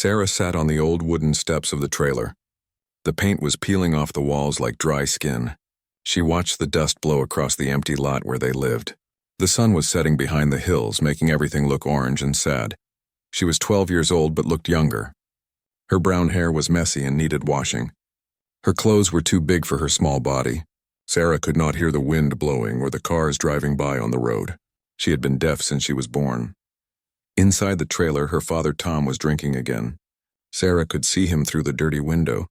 Sarah sat on the old wooden steps of the trailer. The paint was peeling off the walls like dry skin. She watched the dust blow across the empty lot where they lived. The sun was setting behind the hills, making everything look orange and sad. She was 12 years old but looked younger. Her brown hair was messy and needed washing. Her clothes were too big for her small body. Sarah could not hear the wind blowing or the cars driving by on the road. She had been deaf since she was born. Inside the trailer, her father Tom was drinking again. Sarah could see him through the dirty window.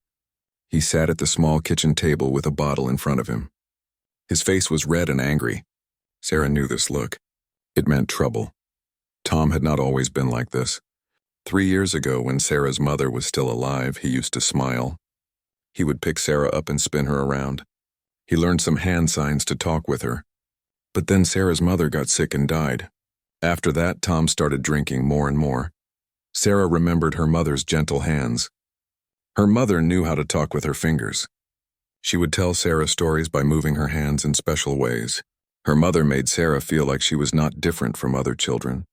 He sat at the small kitchen table with a bottle in front of him. His face was red and angry. Sarah knew this look. It meant trouble. Tom had not always been like this. 3 years ago, when Sarah's mother was still alive, he used to smile. He would pick Sarah up and spin her around. He learned some hand signs to talk with her. But then Sarah's mother got sick and died. After that, Tom started drinking more and more. Sarah remembered her mother's gentle hands. Her mother knew how to talk with her fingers. She would tell Sarah stories by moving her hands in special ways. Her mother made Sarah feel like she was not different from other children.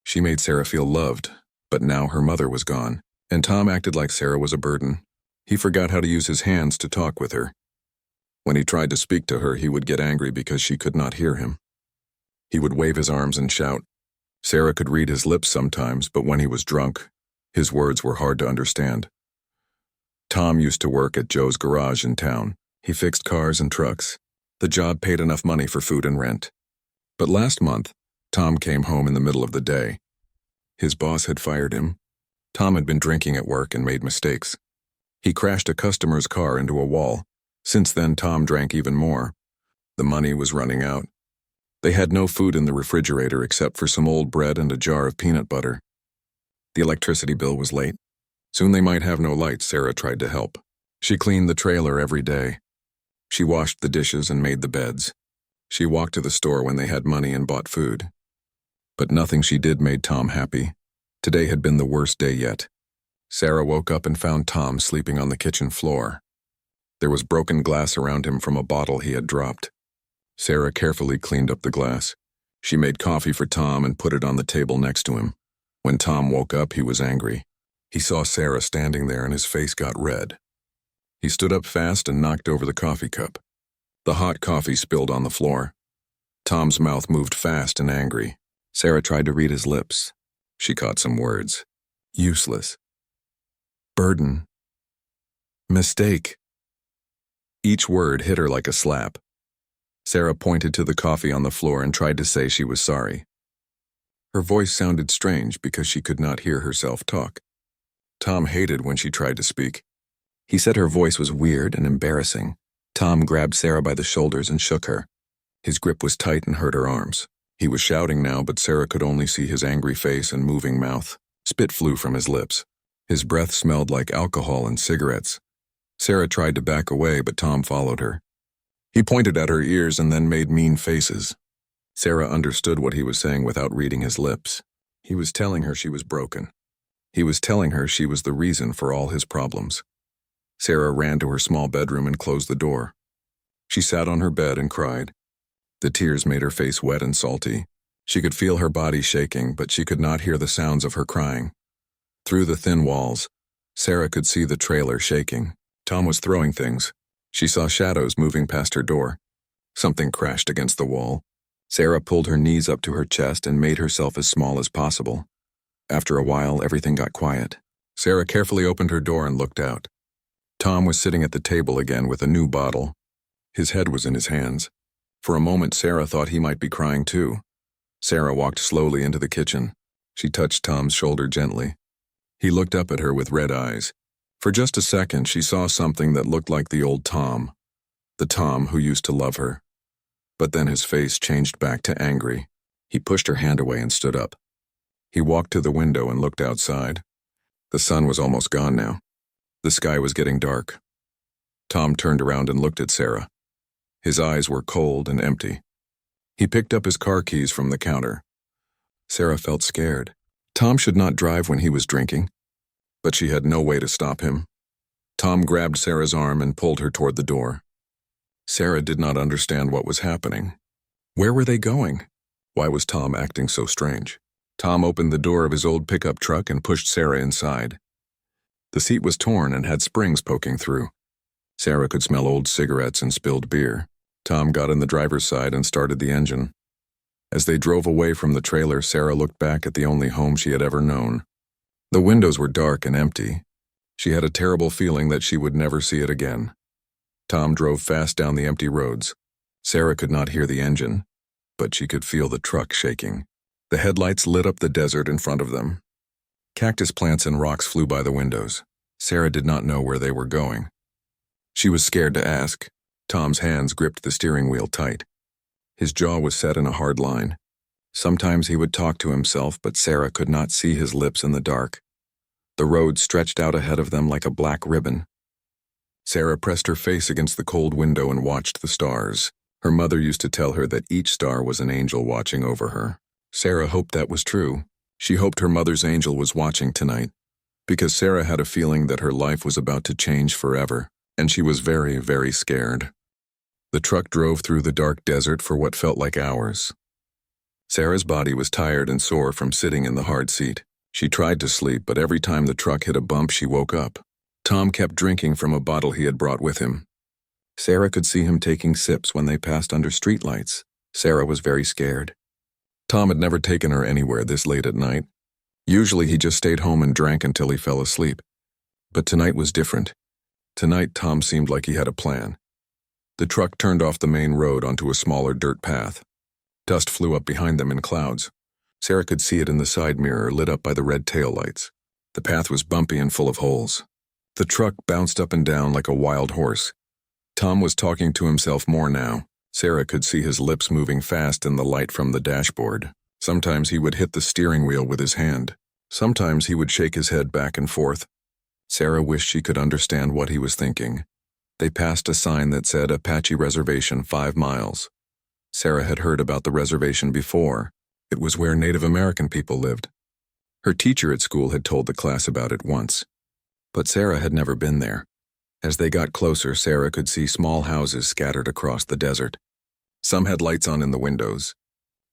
She made Sarah feel loved, but now her mother was gone, and Tom acted like Sarah was a burden. He forgot how to use his hands to talk with her. When he tried to speak to her, he would get angry because she could not hear him. He would wave his arms and shout. Sarah could read his lips sometimes, but when he was drunk, his words were hard to understand. Tom used to work at Joe's garage in town. He fixed cars and trucks. The job paid enough money for food and rent. But last month, Tom came home in the middle of the day. His boss had fired him. Tom had been drinking at work and made mistakes. He crashed a customer's car into a wall. Since then, Tom drank even more. The money was running out. They had no food in the refrigerator except for some old bread and a jar of peanut butter. The electricity bill was late. Soon they might have no lights. Sarah tried to help. She cleaned the trailer every day. She washed the dishes and made the beds. She walked to the store when they had money and bought food. But nothing she did made Tom happy. Today had been the worst day yet. Sarah woke up and found Tom sleeping on the kitchen floor. There was broken glass around him from a bottle he had dropped. Sarah carefully cleaned up the glass. She made coffee for Tom and put it on the table next to him. When Tom woke up, he was angry. He saw Sarah standing there and his face got red. He stood up fast and knocked over the coffee cup. The hot coffee spilled on the floor. Tom's mouth moved fast and angry. Sarah tried to read his lips. She caught some words. Useless. Burden. Mistake. Each word hit her like a slap. Sarah pointed to the coffee on the floor and tried to say she was sorry. Her voice sounded strange because she could not hear herself talk. Tom hated when she tried to speak. He said her voice was weird and embarrassing. Tom grabbed Sarah by the shoulders and shook her. His grip was tight and hurt her arms. He was shouting now, but Sarah could only see his angry face and moving mouth. Spit flew from his lips. His breath smelled like alcohol and cigarettes. Sarah tried to back away, but Tom followed her. He pointed at her ears and then made mean faces. Sarah understood what he was saying without reading his lips. He was telling her she was broken. He was telling her she was the reason for all his problems. Sarah ran to her small bedroom and closed the door. She sat on her bed and cried. The tears made her face wet and salty. She could feel her body shaking, but she could not hear the sounds of her crying. Through the thin walls, Sarah could see the trailer shaking. Tom was throwing things. She saw shadows moving past her door. Something crashed against the wall. Sarah pulled her knees up to her chest and made herself as small as possible. After a while, everything got quiet. Sarah carefully opened her door and looked out. Tom was sitting at the table again with a new bottle. His head was in his hands. For a moment, Sarah thought he might be crying too. Sarah walked slowly into the kitchen. She touched Tom's shoulder gently. He looked up at her with red eyes. For just a second, she saw something that looked like the old Tom. The Tom who used to love her. But then his face changed back to angry. He pushed her hand away and stood up. He walked to the window and looked outside. The sun was almost gone now. The sky was getting dark. Tom turned around and looked at Sarah. His eyes were cold and empty. He picked up his car keys from the counter. Sarah felt scared. Tom should not drive when he was drinking, but she had no way to stop him. Tom grabbed Sarah's arm and pulled her toward the door. Sarah did not understand what was happening. Where were they going? Why was Tom acting so strange? Tom opened the door of his old pickup truck and pushed Sarah inside. The seat was torn and had springs poking through. Sarah could smell old cigarettes and spilled beer. Tom got in the driver's side and started the engine. As they drove away from the trailer, Sarah looked back at the only home she had ever known. The windows were dark and empty. She had a terrible feeling that she would never see it again. Tom drove fast down the empty roads. Sarah could not hear the engine, but she could feel the truck shaking. The headlights lit up the desert in front of them. Cactus plants and rocks flew by the windows. Sarah did not know where they were going. She was scared to ask. Tom's hands gripped the steering wheel tight. His jaw was set in a hard line. Sometimes he would talk to himself, but Sarah could not see his lips in the dark. The road stretched out ahead of them like a black ribbon. Sarah pressed her face against the cold window and watched the stars. Her mother used to tell her that each star was an angel watching over her. Sarah hoped that was true. She hoped her mother's angel was watching tonight, because Sarah had a feeling that her life was about to change forever, and she was very, very scared. The truck drove through the dark desert for what felt like hours. Sarah's body was tired and sore from sitting in the hard seat. She tried to sleep, but every time the truck hit a bump, she woke up. Tom kept drinking from a bottle he had brought with him. Sarah could see him taking sips when they passed under streetlights. Sarah was very scared. Tom had never taken her anywhere this late at night. Usually he just stayed home and drank until he fell asleep. But tonight was different. Tonight Tom seemed like he had a plan. The truck turned off the main road onto a smaller dirt path. Dust flew up behind them in clouds. Sarah could see it in the side mirror, lit up by the red taillights. The path was bumpy and full of holes. The truck bounced up and down like a wild horse. Tom was talking to himself more now. Sarah could see his lips moving fast in the light from the dashboard. Sometimes he would hit the steering wheel with his hand. Sometimes he would shake his head back and forth. Sarah wished she could understand what he was thinking. They passed a sign that said Apache Reservation 5 miles. Sarah had heard about the reservation before. It was where Native American people lived. Her teacher at school had told the class about it once. But Sarah had never been there. As they got closer, Sarah could see small houses scattered across the desert. Some had lights on in the windows.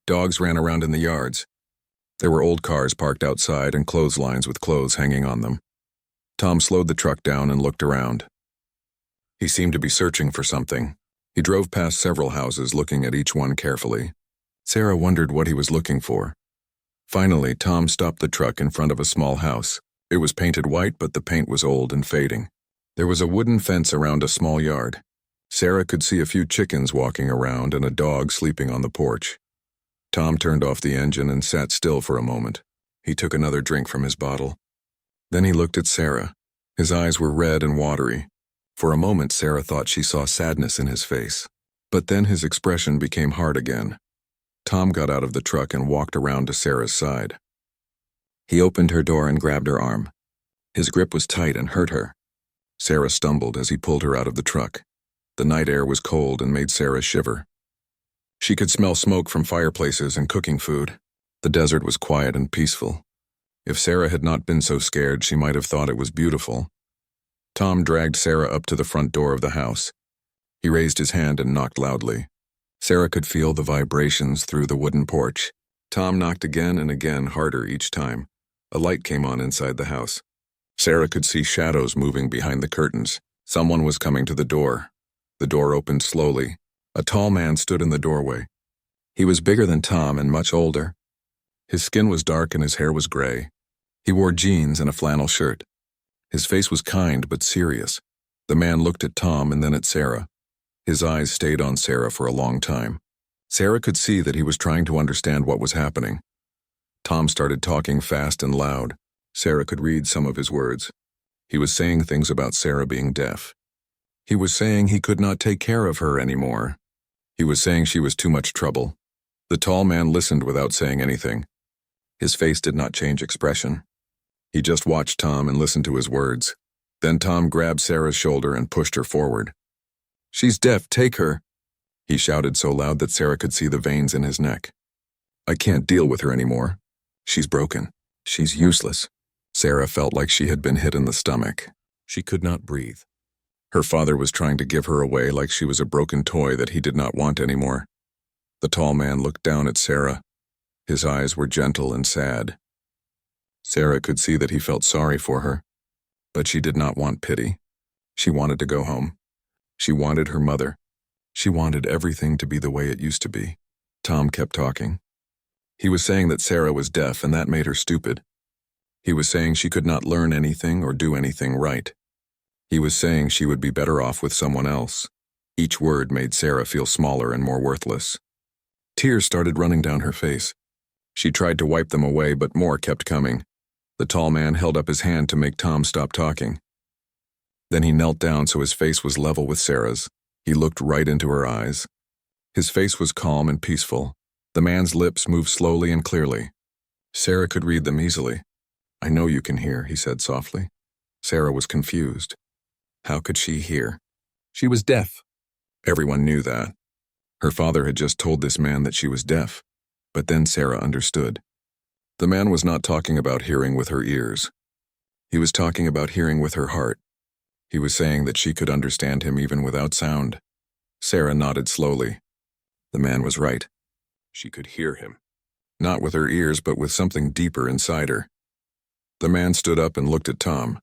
Dogs ran around in the yards. There were old cars parked outside and clotheslines with clothes hanging on them. Tom slowed the truck down and looked around. He seemed to be searching for something. He drove past several houses, looking at each one carefully. Sarah wondered what he was looking for. Finally, Tom stopped the truck in front of a small house. It was painted white, but the paint was old and fading. There was a wooden fence around a small yard. Sarah could see a few chickens walking around and a dog sleeping on the porch. Tom turned off the engine and sat still for a moment. He took another drink from his bottle. Then he looked at Sarah. His eyes were red and watery. For a moment, Sarah thought she saw sadness in his face. But then his expression became hard again. Tom got out of the truck and walked around to Sarah's side. He opened her door and grabbed her arm. His grip was tight and hurt her. Sarah stumbled as he pulled her out of the truck. The night air was cold and made Sarah shiver. She could smell smoke from fireplaces and cooking food. The desert was quiet and peaceful. If Sarah had not been so scared, she might have thought it was beautiful. Tom dragged Sarah up to the front door of the house. He raised his hand and knocked loudly. Sarah could feel the vibrations through the wooden porch. Tom knocked again and again, harder each time. A light came on inside the house. Sarah could see shadows moving behind the curtains. Someone was coming to the door. The door opened slowly. A tall man stood in the doorway. He was bigger than Tom and much older. His skin was dark and his hair was gray. He wore jeans and a flannel shirt. His face was kind but serious. The man looked at Tom and then at Sarah. His eyes stayed on Sarah for a long time. Sarah could see that he was trying to understand what was happening. Tom started talking fast and loud. Sarah could read some of his words. He was saying things about Sarah being deaf. He was saying he could not take care of her anymore. He was saying she was too much trouble. The tall man listened without saying anything. His face did not change expression. He just watched Tom and listened to his words. Then Tom grabbed Sarah's shoulder and pushed her forward. "She's deaf, take her," he shouted so loud that Sarah could see the veins in his neck. "I can't deal with her anymore. She's broken. She's useless." Sarah felt like she had been hit in the stomach. She could not breathe. Her father was trying to give her away like she was a broken toy that he did not want anymore. The tall man looked down at Sarah. His eyes were gentle and sad. Sarah could see that he felt sorry for her. But she did not want pity. She wanted to go home. She wanted her mother. She wanted everything to be the way it used to be. Tom kept talking. He was saying that Sarah was deaf and that made her stupid. He was saying she could not learn anything or do anything right. He was saying she would be better off with someone else. Each word made Sarah feel smaller and more worthless. Tears started running down her face. She tried to wipe them away, but more kept coming. The tall man held up his hand to make Tom stop talking. Then he knelt down so his face was level with Sarah's. He looked right into her eyes. His face was calm and peaceful. The man's lips moved slowly and clearly. Sarah could read them easily. "I know you can hear," he said softly. Sarah was confused. How could she hear? She was deaf. Everyone knew that. Her father had just told this man that she was deaf. But then Sarah understood. The man was not talking about hearing with her ears. He was talking about hearing with her heart. He was saying that she could understand him even without sound. Sarah nodded slowly. The man was right. She could hear him. Not with her ears, but with something deeper inside her. The man stood up and looked at Tom.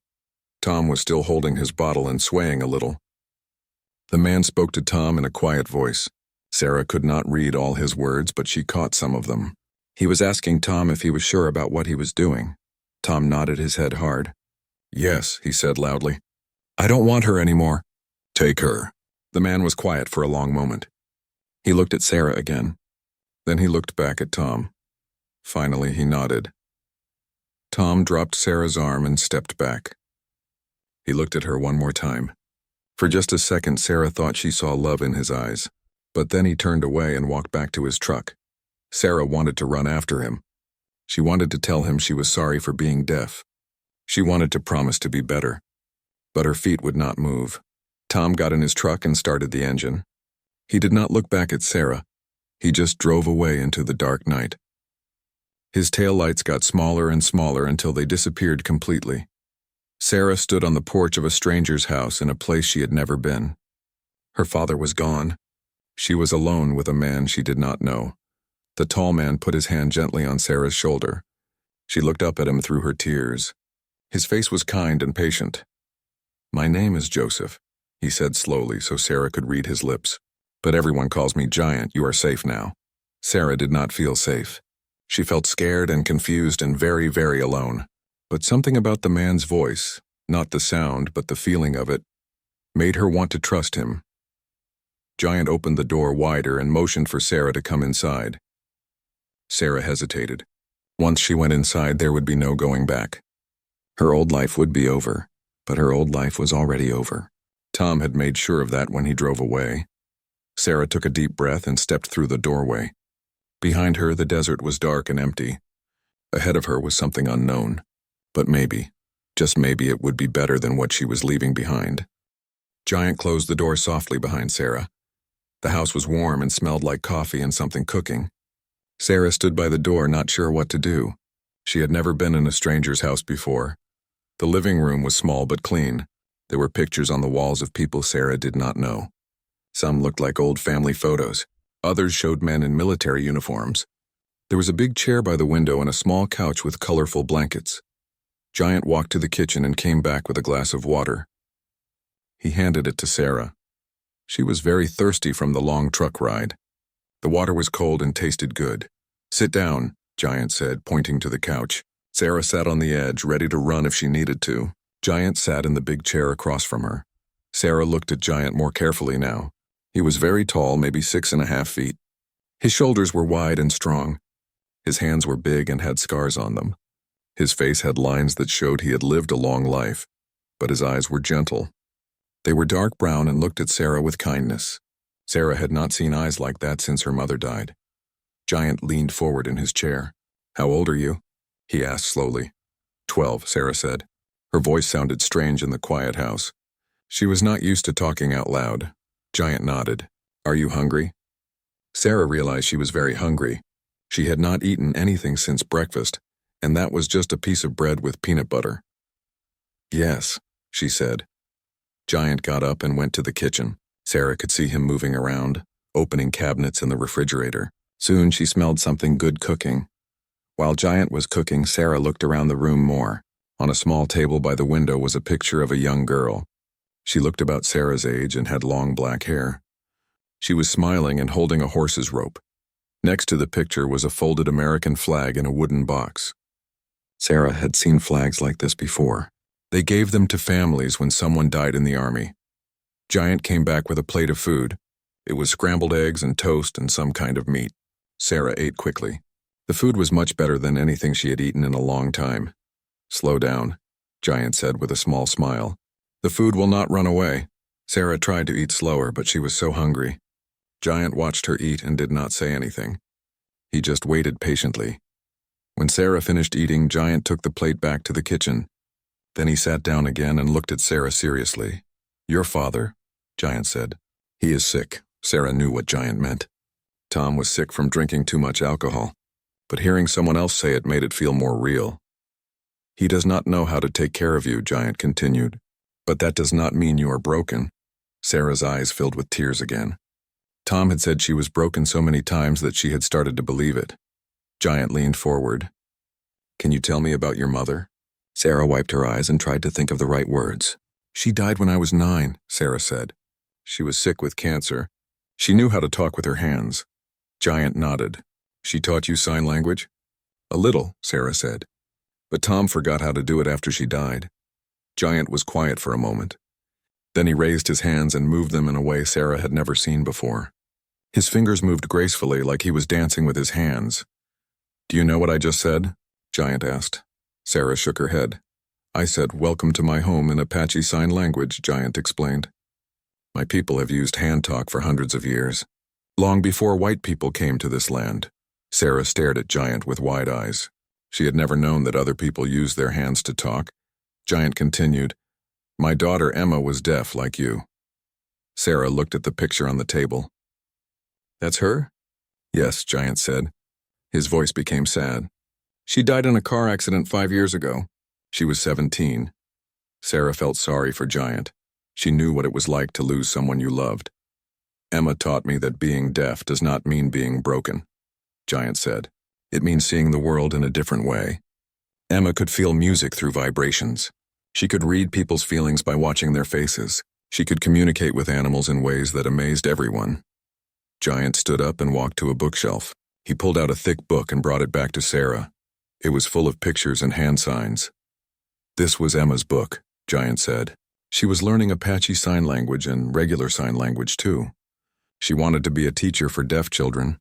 Tom was still holding his bottle and swaying a little. The man spoke to Tom in a quiet voice. Sarah could not read all his words, but she caught some of them. He was asking Tom if he was sure about what he was doing. Tom nodded his head hard. "Yes," he said loudly. "I don't want her anymore." "Take her." The man was quiet for a long moment. He looked at Sarah again. Then he looked back at Tom. Finally, he nodded. Tom dropped Sarah's arm and stepped back. He looked at her one more time. For just a second, Sarah thought she saw love in his eyes. But then he turned away and walked back to his truck. Sarah wanted to run after him. She wanted to tell him she was sorry for being deaf. She wanted to promise to be better. But her feet would not move. Tom got in his truck and started the engine. He did not look back at Sarah. He just drove away into the dark night. His taillights got smaller and smaller until they disappeared completely. Sarah stood on the porch of a stranger's house in a place she had never been. Her father was gone. She was alone with a man she did not know. The tall man put his hand gently on Sarah's shoulder. She looked up at him through her tears. His face was kind and patient. "My name is Joseph," he said slowly so Sarah could read his lips. "But everyone calls me Giant. You are safe now." Sarah did not feel safe. She felt scared and confused and very, very alone. But something about the man's voice, not the sound but the feeling of it, made her want to trust him. Giant opened the door wider and motioned for Sarah to come inside. Sarah hesitated. Once she went inside, there would be no going back. Her old life would be over, but her old life was already over. Tom had made sure of that when he drove away. Sarah took a deep breath and stepped through the doorway. Behind her, the desert was dark and empty. Ahead of her was something unknown. But maybe, just maybe, it would be better than what she was leaving behind. Giant closed the door softly behind Sarah. The house was warm and smelled like coffee and something cooking. Sarah stood by the door, not sure what to do. She had never been in a stranger's house before. The living room was small but clean. There were pictures on the walls of people Sarah did not know. Some looked like old family photos. Others showed men in military uniforms. There was a big chair by the window and a small couch with colorful blankets. Giant walked to the kitchen and came back with a glass of water. He handed it to Sarah. She was very thirsty from the long truck ride. The water was cold and tasted good. "Sit down," Giant said, pointing to the couch. Sarah sat on the edge, ready to run if she needed to. Giant sat in the big chair across from her. Sarah looked at Giant more carefully now. He was very tall, maybe 6.5 feet. His shoulders were wide and strong. His hands were big and had scars on them. His face had lines that showed he had lived a long life, but his eyes were gentle. They were dark brown and looked at Sarah with kindness. Sarah had not seen eyes like that since her mother died. Giant leaned forward in his chair. "How old are you?" he asked slowly. 12, Sarah said. Her voice sounded strange in the quiet house. She was not used to talking out loud. Giant nodded. "Are you hungry?" Sarah realized she was very hungry. She had not eaten anything since breakfast, and that was just a piece of bread with peanut butter. "Yes," she said. Giant got up and went to the kitchen. Sarah could see him moving around, opening cabinets in the refrigerator. Soon she smelled something good cooking. While Giant was cooking, Sarah looked around the room more. On a small table by the window was a picture of a young girl. She looked about Sarah's age and had long black hair. She was smiling and holding a horse's rope. Next to the picture was a folded American flag in a wooden box. Sarah had seen flags like this before. They gave them to families when someone died in the army. Giant came back with a plate of food. It was scrambled eggs and toast and some kind of meat. Sarah ate quickly. The food was much better than anything she had eaten in a long time. "Slow down," Giant said with a small smile. "The food will not run away." Sarah tried to eat slower, but she was so hungry. Giant watched her eat and did not say anything. He just waited patiently. When Sarah finished eating, Giant took the plate back to the kitchen. Then he sat down again and looked at Sarah seriously. "Your father," Giant said. "He is sick." Sarah knew what Giant meant. Tom was sick from drinking too much alcohol, but hearing someone else say it made it feel more real. "He does not know how to take care of you," Giant continued. "But that does not mean you are broken." Sarah's eyes filled with tears again. Tom had said she was broken so many times that she had started to believe it. Giant leaned forward. "Can you tell me about your mother?" Sarah wiped her eyes and tried to think of the right words. "She died when I was 9, Sarah said. She was sick with cancer. She knew how to talk with her hands." Giant nodded. "She taught you sign language?" "A little," Sarah said. "But Tom forgot how to do it after she died." Giant was quiet for a moment. Then he raised his hands and moved them in a way Sarah had never seen before. His fingers moved gracefully like he was dancing with his hands. "Do you know what I just said?" Giant asked. Sarah shook her head. "I said, 'Welcome to my home' in Apache Sign Language," Giant explained. "My people have used hand talk for hundreds of years, long before white people came to this land." Sarah stared at Giant with wide eyes. She had never known that other people used their hands to talk. Giant continued, "My daughter Emma was deaf like you." Sarah looked at the picture on the table. "That's her?" "Yes," Giant said. His voice became sad. "She died in a car accident 5 years ago. She was 17. Sarah felt sorry for Giant. She knew what it was like to lose someone you loved. "Emma taught me that being deaf does not mean being broken," Giant said. "It means seeing the world in a different way." Emma could feel music through vibrations. She could read people's feelings by watching their faces. She could communicate with animals in ways that amazed everyone. Giant stood up and walked to a bookshelf. He pulled out a thick book and brought it back to Sarah. It was full of pictures and hand signs. "This was Emma's book," Giant said. She was learning Apache Sign Language and regular sign language too. She wanted to be a teacher for deaf children.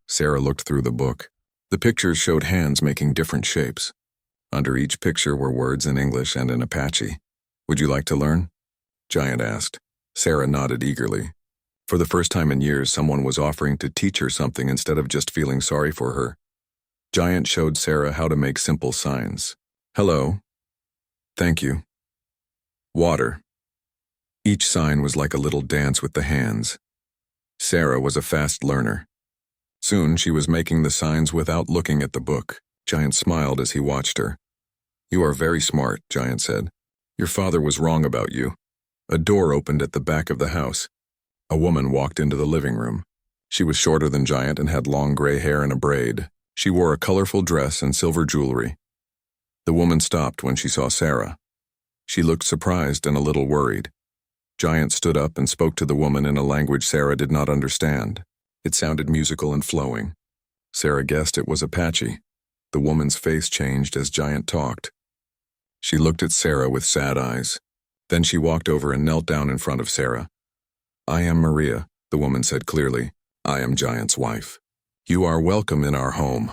Sarah looked through the book. The pictures showed hands making different shapes. Under each picture were words in English and in Apache. "Would you like to learn?" Giant asked. Sarah nodded eagerly. For the first time in years, someone was offering to teach her something instead of just feeling sorry for her. Giant showed Sarah how to make simple signs. "Hello." "Thank you." "Water." Each sign was like a little dance with the hands. Sarah was a fast learner. Soon she was making the signs without looking at the book. Giant smiled as he watched her. "You are very smart," Giant said. "Your father was wrong about you." A door opened at the back of the house. A woman walked into the living room. She was shorter than Giant and had long gray hair in a braid. She wore a colorful dress and silver jewelry. The woman stopped when she saw Sarah. She looked surprised and a little worried. Giant stood up and spoke to the woman in a language Sarah did not understand. It sounded musical and flowing. Sarah guessed it was Apache. The woman's face changed as Giant talked. She looked at Sarah with sad eyes. Then she walked over and knelt down in front of Sarah. "I am Maria," the woman said clearly. "I am Giant's wife. You are welcome in our home."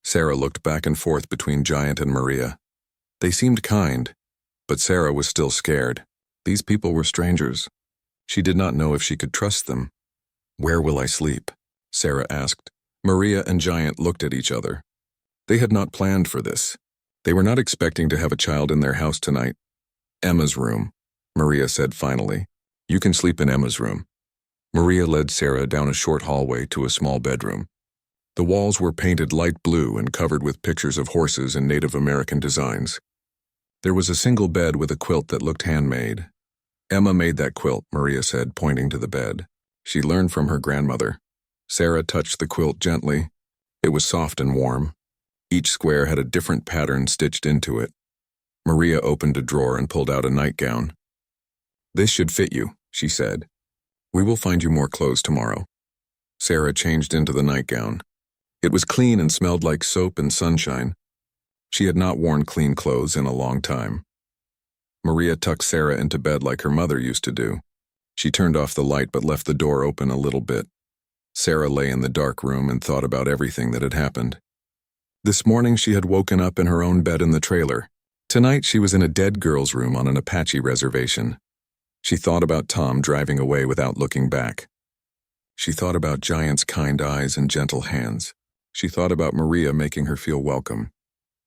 Sarah looked back and forth between Giant and Maria. They seemed kind, but Sarah was still scared. These people were strangers. She did not know if she could trust them. "Where will I sleep?" Sarah asked. Maria and Giant looked at each other. They had not planned for this. They were not expecting to have a child in their house tonight. "Emma's room," Maria said finally. "You can sleep in Emma's room." Maria led Sarah down a short hallway to a small bedroom. The walls were painted light blue and covered with pictures of horses and Native American designs. There was a single bed with a quilt that looked handmade. "Emma made that quilt," Maria said, pointing to the bed. "She learned from her grandmother." Sarah touched the quilt gently. It was soft and warm. Each square had a different pattern stitched into it. Maria opened a drawer and pulled out a nightgown. "This should fit you," she said. "We will find you more clothes tomorrow." Sarah changed into the nightgown. It was clean and smelled like soap and sunshine. She had not worn clean clothes in a long time. Maria tucked Sarah into bed like her mother used to do. She turned off the light but left the door open a little bit. Sarah lay in the dark room and thought about everything that had happened. This morning she had woken up in her own bed in the trailer. Tonight she was in a dead girl's room on an Apache reservation. She thought about Tom driving away without looking back. She thought about Giant's kind eyes and gentle hands. She thought about Maria making her feel welcome.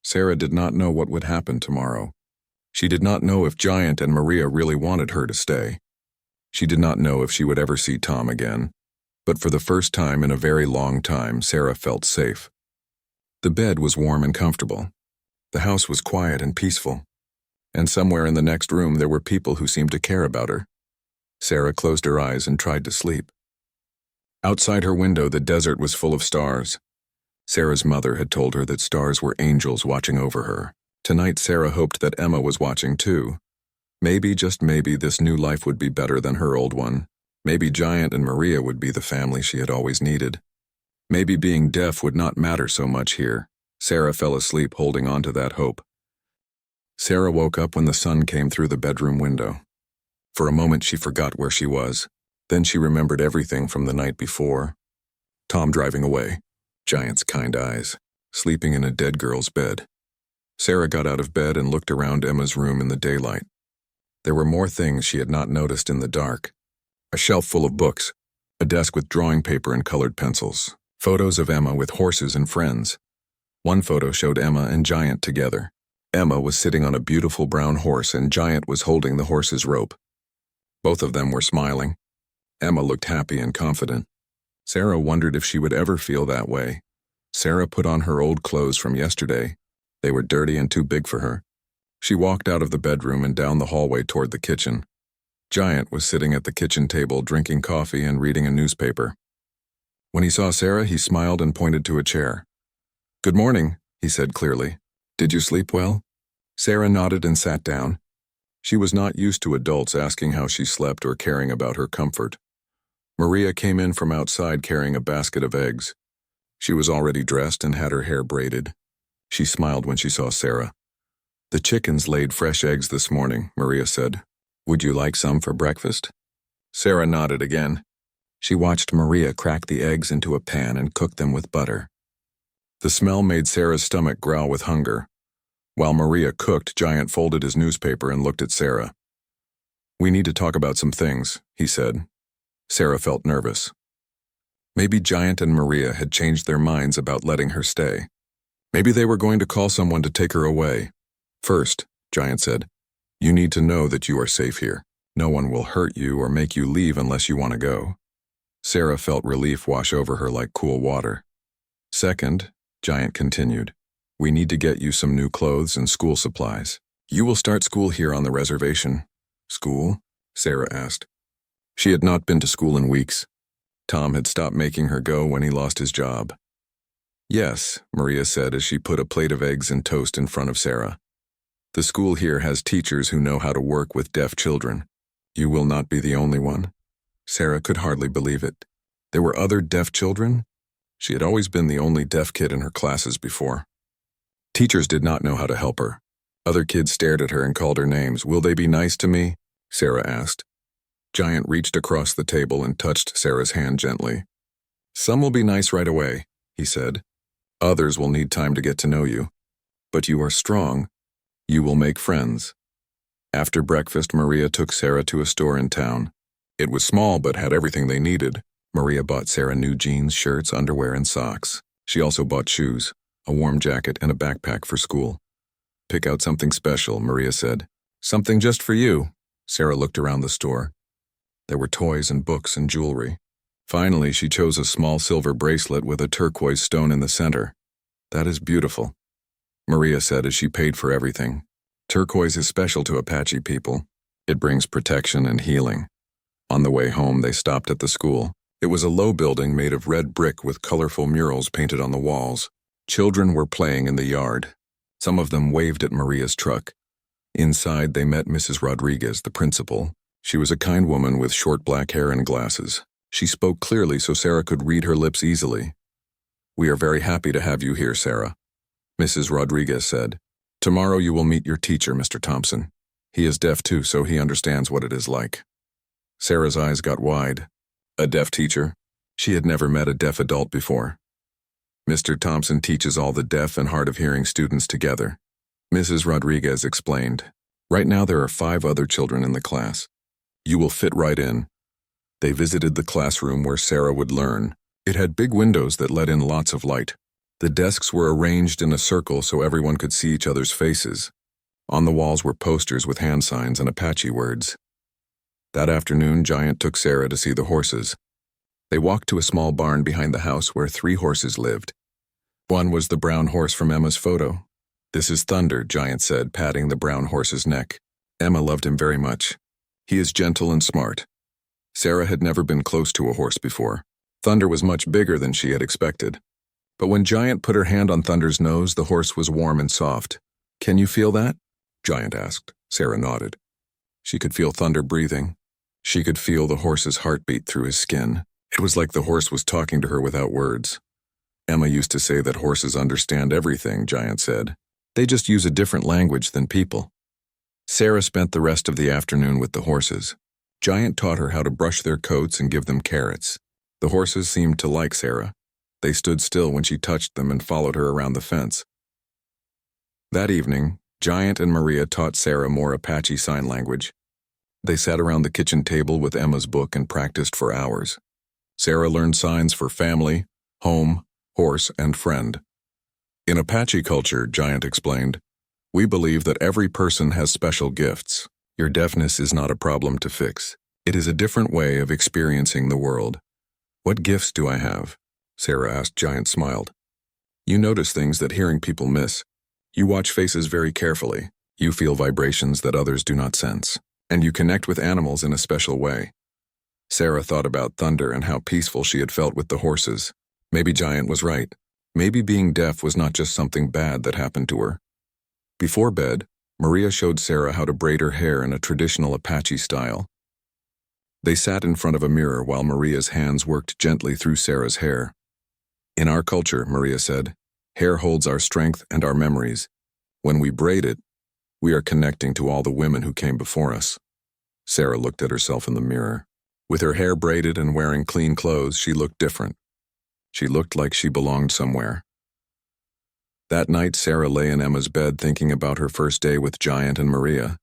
Sarah did not know what would happen tomorrow. She did not know if Giant and Maria really wanted her to stay. She did not know if she would ever see Tom again. But for the first time in a very long time, Sarah felt safe. The bed was warm and comfortable. The house was quiet and peaceful. And somewhere in the next room there were people who seemed to care about her. Sarah closed her eyes and tried to sleep. Outside her window, the desert was full of stars. Sarah's mother had told her that stars were angels watching over her. Tonight, Sarah hoped that Emma was watching too. Maybe, just maybe, this new life would be better than her old one. Maybe Giant and Maria would be the family she had always needed. Maybe being deaf would not matter so much here. Sarah fell asleep holding on to that hope. Sarah woke up when the sun came through the bedroom window. For a moment she forgot where she was. Then she remembered everything from the night before. Tom driving away. Giant's kind eyes. Sleeping in a dead girl's bed. Sarah got out of bed and looked around Emma's room in the daylight. There were more things she had not noticed in the dark. A shelf full of books. A desk with drawing paper and colored pencils. Photos of Emma with horses and friends. One photo showed Emma and Giant together. Emma was sitting on a beautiful brown horse and Giant was holding the horse's rope. Both of them were smiling. Emma looked happy and confident. Sarah wondered if she would ever feel that way. Sarah put on her old clothes from yesterday. They were dirty and too big for her. She walked out of the bedroom and down the hallway toward the kitchen. Giant was sitting at the kitchen table drinking coffee and reading a newspaper. When he saw Sarah, he smiled and pointed to a chair. "Good morning," he said clearly. "Did you sleep well?" Sarah nodded and sat down. She was not used to adults asking how she slept or caring about her comfort. Maria came in from outside carrying a basket of eggs. She was already dressed and had her hair braided. She smiled when she saw Sarah. "The chickens laid fresh eggs this morning," Maria said. "Would you like some for breakfast?" Sarah nodded again. She watched Maria crack the eggs into a pan and cook them with butter. The smell made Sarah's stomach growl with hunger. While Maria cooked, Giant folded his newspaper and looked at Sarah. "We need to talk about some things," he said. Sarah felt nervous. Maybe Giant and Maria had changed their minds about letting her stay. Maybe they were going to call someone to take her away. "First," Giant said, "you need to know that you are safe here. No one will hurt you or make you leave unless you want to go." Sarah felt relief wash over her like cool water. "Second," Giant continued, "we need to get you some new clothes and school supplies. You will start school here on the reservation." "School?" Sarah asked. She had not been to school in weeks. Tom had stopped making her go when he lost his job. "Yes," Maria said as she put a plate of eggs and toast in front of Sarah. "The school here has teachers who know how to work with deaf children. You will not be the only one." Sarah could hardly believe it. There were other deaf children? She had always been the only deaf kid in her classes before. Teachers did not know how to help her. Other kids stared at her and called her names. "Will they be nice to me?" Sarah asked. Giant reached across the table and touched Sarah's hand gently. "Some will be nice right away," he said. "Others will need time to get to know you. But you are strong. You will make friends." After breakfast, Maria took Sarah to a store in town. It was small but had everything they needed. Maria bought Sarah new jeans, shirts, underwear, and socks. She also bought shoes, a warm jacket, and a backpack for school. "Pick out something special," Maria said. "Something just for you." Sarah looked around the store. There were toys and books and jewelry. Finally, she chose a small silver bracelet with a turquoise stone in the center. "That is beautiful," Maria said as she paid for everything. "Turquoise is special to Apache people. It brings protection and healing." On the way home, they stopped at the school. It was a low building made of red brick with colorful murals painted on the walls. Children were playing in the yard. Some of them waved at Maria's truck. Inside, they met Mrs. Rodriguez, the principal. She was a kind woman with short black hair and glasses. She spoke clearly so Sarah could read her lips easily. "We are very happy to have you here, Sarah," Mrs. Rodriguez said. "Tomorrow you will meet your teacher, Mr. Thompson. He is deaf too, so he understands what it is like." Sarah's eyes got wide. A deaf teacher? She had never met a deaf adult before. "Mr. Thompson teaches all the deaf and hard of hearing students together," Mrs. Rodriguez explained. "Right now there are 5 other children in the class. You will fit right in." They visited the classroom where Sarah would learn. It had big windows that let in lots of light. The desks were arranged in a circle so everyone could see each other's faces. On the walls were posters with hand signs and Apache words. That afternoon, Giant took Sarah to see the horses. They walked to a small barn behind the house where 3 horses lived. One was the brown horse from Emma's photo. "This is Thunder," Giant said, patting the brown horse's neck. Emma loved him very much. "He is gentle and smart." Sarah had never been close to a horse before. Thunder was much bigger than she had expected. But when Giant put her hand on Thunder's nose, the horse was warm and soft. "Can you feel that?" Giant asked. Sarah nodded. She could feel Thunder breathing. She could feel the horse's heartbeat through his skin. It was like the horse was talking to her without words. "Emma used to say that horses understand everything," Giant said. "They just use a different language than people." Sarah spent the rest of the afternoon with the horses. Giant taught her how to brush their coats and give them carrots. The horses seemed to like Sarah. They stood still when she touched them and followed her around the fence. That evening, Giant and Maria taught Sarah more Apache Sign Language. They sat around the kitchen table with Emma's book and practiced for hours. Sarah learned signs for family, home, horse, and friend. In Apache culture, Giant explained, "We believe that every person has special gifts. Your deafness is not a problem to fix. It is a different way of experiencing the world." "What gifts do I have?" Sarah asked. Giant smiled. "You notice things that hearing people miss. You watch faces very carefully. You feel vibrations that others do not sense. And you connect with animals in a special way." Sarah thought about Thunder and how peaceful she had felt with the horses. Maybe Giant was right. Maybe being deaf was not just something bad that happened to her. Before bed, Maria showed Sarah how to braid her hair in a traditional Apache style. They sat in front of a mirror while Maria's hands worked gently through Sarah's hair. "In our culture," Maria said, "hair holds our strength and our memories. When we braid it, we are connecting to all the women who came before us." Sarah looked at herself in the mirror. With her hair braided and wearing clean clothes, she looked different. She looked like she belonged somewhere. That night, Sarah lay in Emma's bed thinking about her first day with Giant and Maria.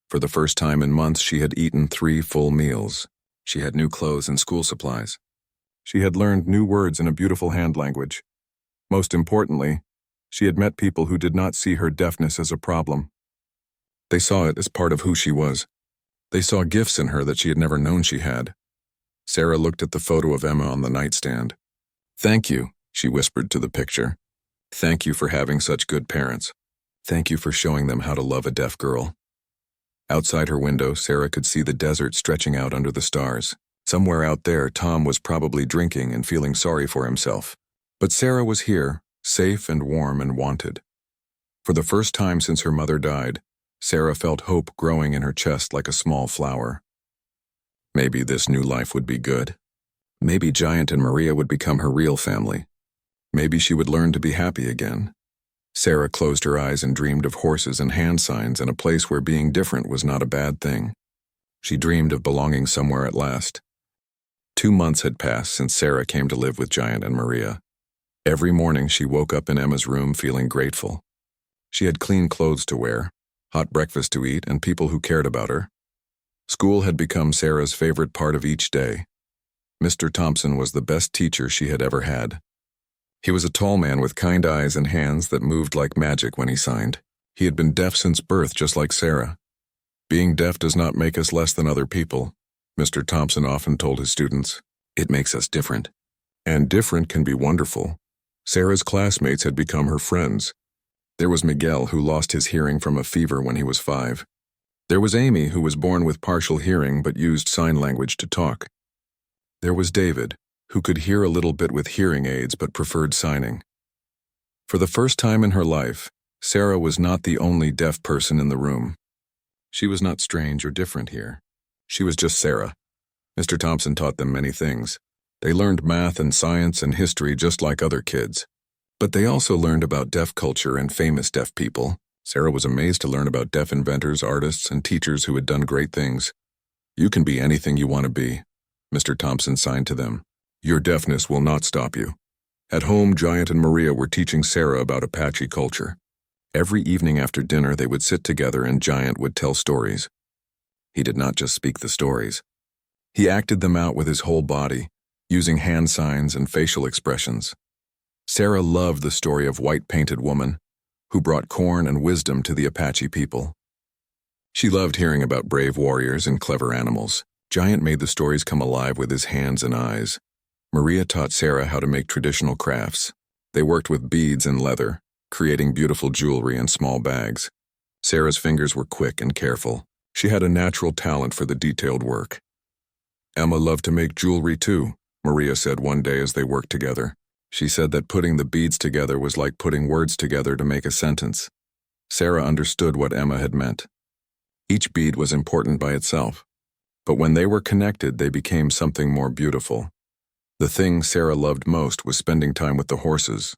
For the first time in months, she had eaten 3 full meals. She had new clothes and school supplies. She had learned new words in a beautiful hand language. Most importantly, she had met people who did not see her deafness as a problem. They saw it as part of who she was. They saw gifts in her that she had never known she had. Sarah looked at the photo of Emma on the nightstand. "Thank you," she whispered to the picture. "Thank you for having such good parents. Thank you for showing them how to love a deaf girl." Outside her window, Sarah could see the desert stretching out under the stars. Somewhere out there, Tom was probably drinking and feeling sorry for himself. But Sarah was here, safe and warm and wanted. For the first time since her mother died, Sarah felt hope growing in her chest like a small flower. Maybe this new life would be good. Maybe Giant and Maria would become her real family. Maybe she would learn to be happy again. Sarah closed her eyes and dreamed of horses and hand signs and a place where being different was not a bad thing. She dreamed of belonging somewhere at last. 2 months had passed since Sarah came to live with Giant and Maria. Every morning she woke up in Emma's room feeling grateful. She had clean clothes to wear, hot breakfast to eat, and people who cared about her. School had become Sarah's favorite part of each day. Mr. Thompson was the best teacher she had ever had. He was a tall man with kind eyes and hands that moved like magic when he signed. He had been deaf since birth, just like Sarah. "Being deaf does not make us less than other people," Mr. Thompson often told his students. "It makes us different. And different can be wonderful." Sarah's classmates had become her friends. There was Miguel, who lost his hearing from a fever when he was 5. There was Amy, who was born with partial hearing but used sign language to talk. There was David, who could hear a little bit with hearing aids but preferred signing. For the first time in her life, Sarah was not the only deaf person in the room. She was not strange or different here. She was just Sarah. Mr. Thompson taught them many things. They learned math and science and history just like other kids. But they also learned about deaf culture and famous deaf people. Sarah was amazed to learn about deaf inventors, artists, and teachers who had done great things. "You can be anything you want to be," Mr. Thompson signed to them. "Your deafness will not stop you." At home, Giant and Maria were teaching Sarah about Apache culture. Every evening after dinner, they would sit together and Giant would tell stories. He did not just speak the stories. He acted them out with his whole body, using hand signs and facial expressions. Sarah loved the story of White Painted Woman, who brought corn and wisdom to the Apache people. She loved hearing about brave warriors and clever animals. Giant made the stories come alive with his hands and eyes. Maria taught Sarah how to make traditional crafts. They worked with beads and leather, creating beautiful jewelry and small bags. Sarah's fingers were quick and careful. She had a natural talent for the detailed work. "Emma loved to make jewelry too," Maria said one day as they worked together. She said that putting the beads together was like putting words together to make a sentence. Sarah understood what Emma had meant. Each bead was important by itself, but when they were connected, they became something more beautiful. The thing Sarah loved most was spending time with the horses.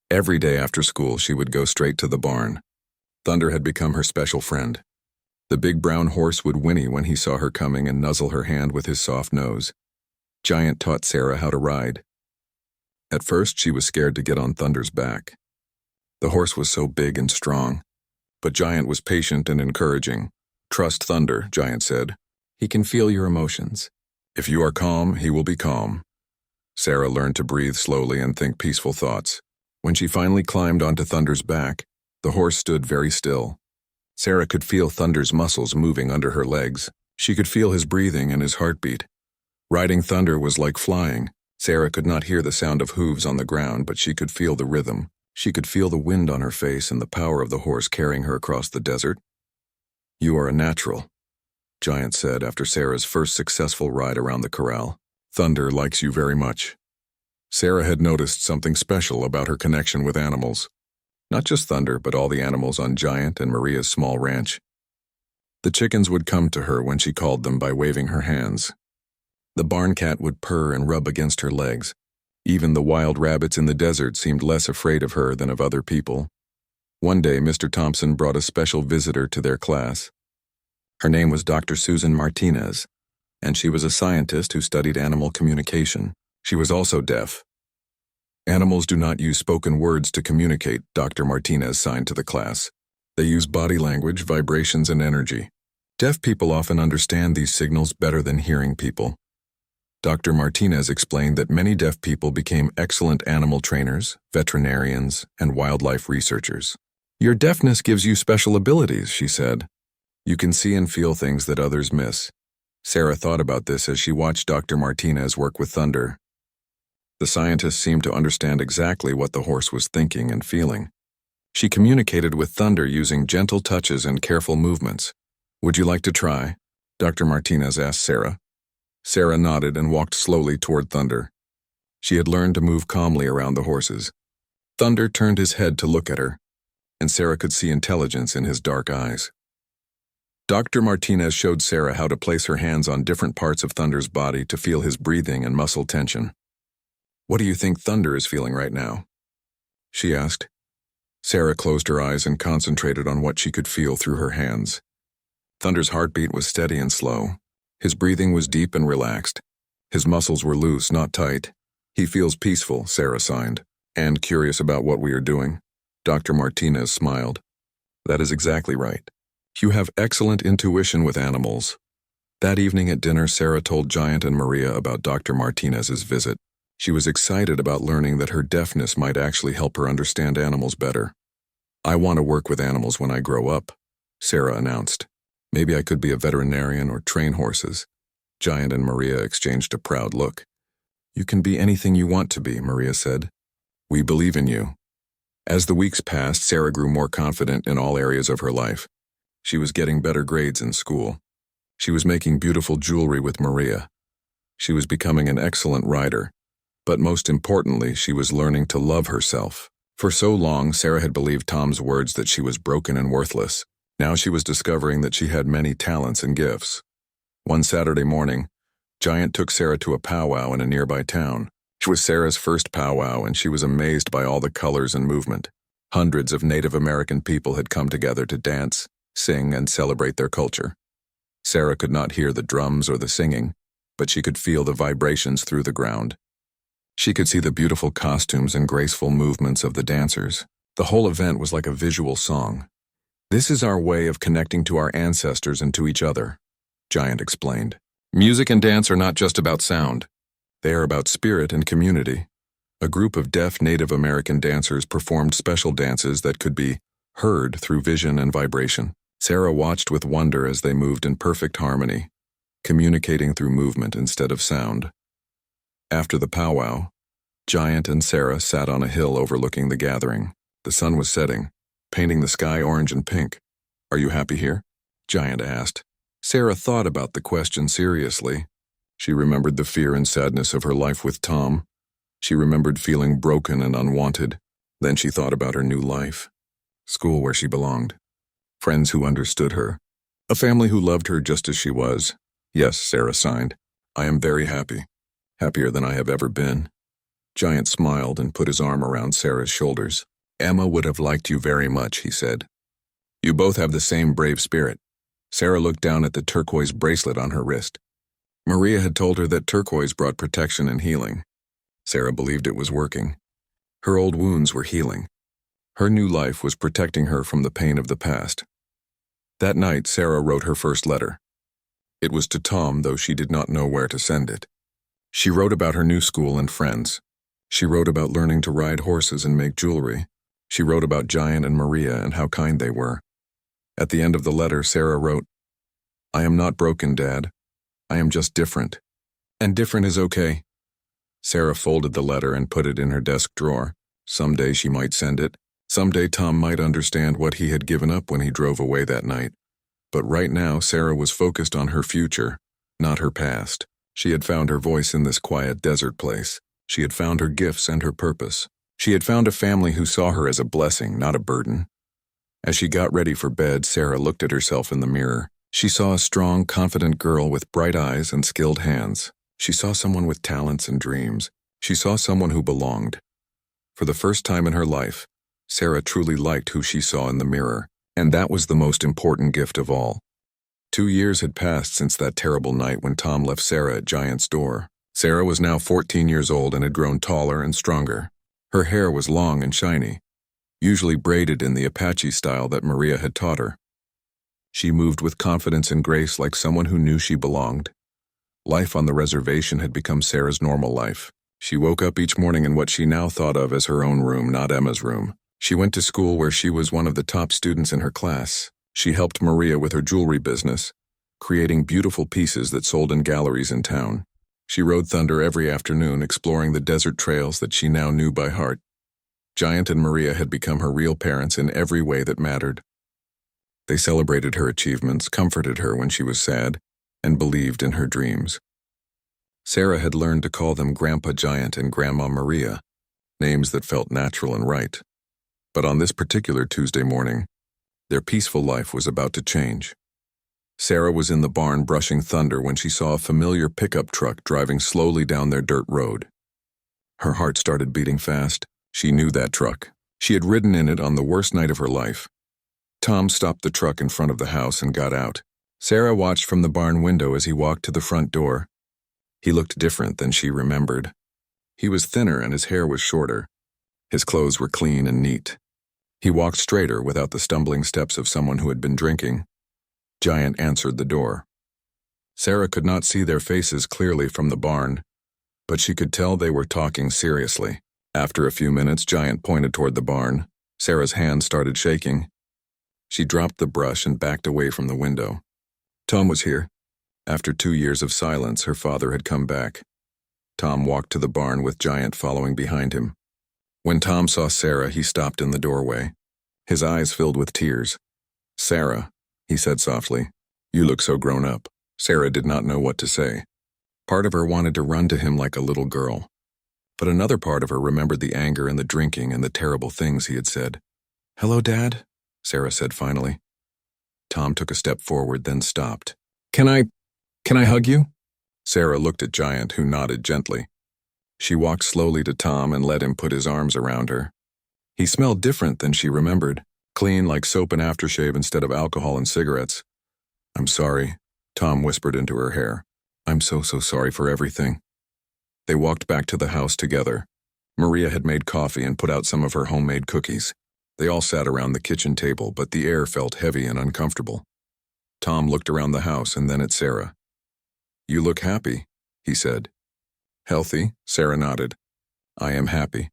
Every day after school, she would go straight to the barn. Thunder had become her special friend. The big brown horse would whinny when he saw her coming and nuzzle her hand with his soft nose. Giant taught Sarah how to ride. At first, she was scared to get on Thunder's back. The horse was so big and strong, but Giant was patient and encouraging. "Trust Thunder," Giant said. "He can feel your emotions. If you are calm, he will be calm." Sarah learned to breathe slowly and think peaceful thoughts. When she finally climbed onto Thunder's back, the horse stood very still. Sarah could feel Thunder's muscles moving under her legs. She could feel his breathing and his heartbeat. Riding Thunder was like flying. Sarah could not hear the sound of hooves on the ground, but she could feel the rhythm. She could feel the wind on her face and the power of the horse carrying her across the desert. "You are a natural," Giant said after Sarah's first successful ride around the corral. "Thunder likes you very much." Sarah had noticed something special about her connection with animals. Not just Thunder, but all the animals on Giant and Maria's small ranch. The chickens would come to her when she called them by waving her hands. The barn cat would purr and rub against her legs. Even the wild rabbits in the desert seemed less afraid of her than of other people. One day, Mr. Thompson brought a special visitor to their class. Her name was Dr. Susan Martinez, and she was a scientist who studied animal communication. She was also deaf. "Animals do not use spoken words to communicate," Dr. Martinez signed to the class. "They use body language, vibrations, and energy. Deaf people often understand these signals better than hearing people." Dr. Martinez explained that many deaf people became excellent animal trainers, veterinarians, and wildlife researchers. "Your deafness gives you special abilities," she said. "You can see and feel things that others miss." Sarah thought about this as she watched Dr. Martinez work with Thunder. The scientist seemed to understand exactly what the horse was thinking and feeling. She communicated with Thunder using gentle touches and careful movements. "Would you like to try?" Dr. Martinez asked Sarah. Sarah nodded and walked slowly toward Thunder. She had learned to move calmly around the horses. Thunder turned his head to look at her, and Sarah could see intelligence in his dark eyes. Dr. Martinez showed Sarah how to place her hands on different parts of Thunder's body to feel his breathing and muscle tension. "What do you think Thunder is feeling right now?" she asked. Sarah closed her eyes and concentrated on what she could feel through her hands. Thunder's heartbeat was steady and slow. His breathing was deep and relaxed. His muscles were loose, not tight. "He feels peaceful," Sarah signed. "And curious about what we are doing." Dr. Martinez smiled. "That is exactly right. You have excellent intuition with animals." That evening at dinner, Sarah told Giant and Maria about Dr. Martinez's visit. She was excited about learning that her deafness might actually help her understand animals better. "I want to work with animals when I grow up," Sarah announced. "Maybe I could be a veterinarian or train horses." Giant and Maria exchanged a proud look. "You can be anything you want to be," Maria said. "We believe in you." As the weeks passed, Sarah grew more confident in all areas of her life. She was getting better grades in school. She was making beautiful jewelry with Maria. She was becoming an excellent rider. But most importantly, she was learning to love herself. For so long, Sarah had believed Tom's words that she was broken and worthless. Now she was discovering that she had many talents and gifts. One Saturday morning, Giant took Sarah to a powwow in a nearby town. It was Sarah's first powwow, and she was amazed by all the colors and movement. Hundreds of Native American people had come together to dance, sing, and celebrate their culture. Sarah could not hear the drums or the singing, but she could feel the vibrations through the ground. She could see the beautiful costumes and graceful movements of the dancers. The whole event was like a visual song. "This is our way of connecting to our ancestors and to each other," Giant explained. "Music and dance are not just about sound. They are about spirit and community." A group of deaf Native American dancers performed special dances that could be heard through vision and vibration. Sarah watched with wonder as they moved in perfect harmony, communicating through movement instead of sound. After the powwow, Giant and Sarah sat on a hill overlooking the gathering. The sun was setting, painting the sky orange and pink. "Are you happy here?" Giant asked. Sarah thought about the question seriously. She remembered the fear and sadness of her life with Tom. She remembered feeling broken and unwanted. Then she thought about her new life. School where she belonged. Friends who understood her. A family who loved her just as she was. "Yes," Sarah signed. "I am very happy. Happier than I have ever been." Giant smiled and put his arm around Sarah's shoulders. "Emma would have liked you very much," he said. "You both have the same brave spirit." Sarah looked down at the turquoise bracelet on her wrist. Maria had told her that turquoise brought protection and healing. Sarah believed it was working. Her old wounds were healing. Her new life was protecting her from the pain of the past. That night, Sarah wrote her first letter. It was to Tom, though she did not know where to send it. She wrote about her new school and friends. She wrote about learning to ride horses and make jewelry. She wrote about Giant and Maria and how kind they were. At the end of the letter, Sarah wrote, "I am not broken, Dad. I am just different. And different is okay." Sarah folded the letter and put it in her desk drawer. Someday she might send it. Someday Tom might understand what he had given up when he drove away that night. But right now, Sarah was focused on her future, not her past. She had found her voice in this quiet desert place. She had found her gifts and her purpose. She had found a family who saw her as a blessing, not a burden. As she got ready for bed, Sarah looked at herself in the mirror. She saw a strong, confident girl with bright eyes and skilled hands. She saw someone with talents and dreams. She saw someone who belonged. For the first time in her life, Sarah truly liked who she saw in the mirror, and that was the most important gift of all. 2 years had passed since that terrible night when Tom left Sarah at Giant's door. Sarah was now 14 years old and had grown taller and stronger. Her hair was long and shiny, usually braided in the Apache style that Maria had taught her. She moved with confidence and grace like someone who knew she belonged. Life on the reservation had become Sarah's normal life. She woke up each morning in what she now thought of as her own room, not Emma's room. She went to school where she was one of the top students in her class. She helped Maria with her jewelry business, creating beautiful pieces that sold in galleries in town. She rode Thunder every afternoon, exploring the desert trails that she now knew by heart. Giant and Maria had become her real parents in every way that mattered. They celebrated her achievements, comforted her when she was sad, and believed in her dreams. Sarah had learned to call them Grandpa Giant and Grandma Maria, names that felt natural and right. But on this particular Tuesday morning, their peaceful life was about to change. Sarah was in the barn brushing Thunder when she saw a familiar pickup truck driving slowly down their dirt road. Her heart started beating fast. She knew that truck. She had ridden in it on the worst night of her life. Tom stopped the truck in front of the house and got out. Sarah watched from the barn window as he walked to the front door. He looked different than she remembered. He was thinner and his hair was shorter. His clothes were clean and neat. He walked straighter without the stumbling steps of someone who had been drinking. Giant answered the door. Sarah could not see their faces clearly from the barn, but she could tell they were talking seriously. After a few minutes, Giant pointed toward the barn. Sarah's hand started shaking. She dropped the brush and backed away from the window. Tom was here. After 2 years of silence, her father had come back. Tom walked to the barn with Giant following behind him. When Tom saw Sarah, he stopped in the doorway. His eyes filled with tears. "Sarah," he said softly, "you look so grown up." Sarah did not know what to say. Part of her wanted to run to him like a little girl, but another part of her remembered the anger and the drinking and the terrible things he had said. "Hello, Dad," Sarah said finally. Tom took a step forward, then stopped. Can I hug you? Sarah looked at Giant, who nodded gently. She walked slowly to Tom and let him put his arms around her. He smelled different than she remembered, clean like soap and aftershave instead of alcohol and cigarettes. I'm sorry, Tom whispered into her hair. I'm so sorry for everything. They walked back to the house together. Maria had made coffee and put out some of her homemade cookies. They all sat around the kitchen table, but the air felt heavy and uncomfortable. Tom looked around the house and then at Sarah. You look happy, he said. Healthy, Sarah nodded. I am happy.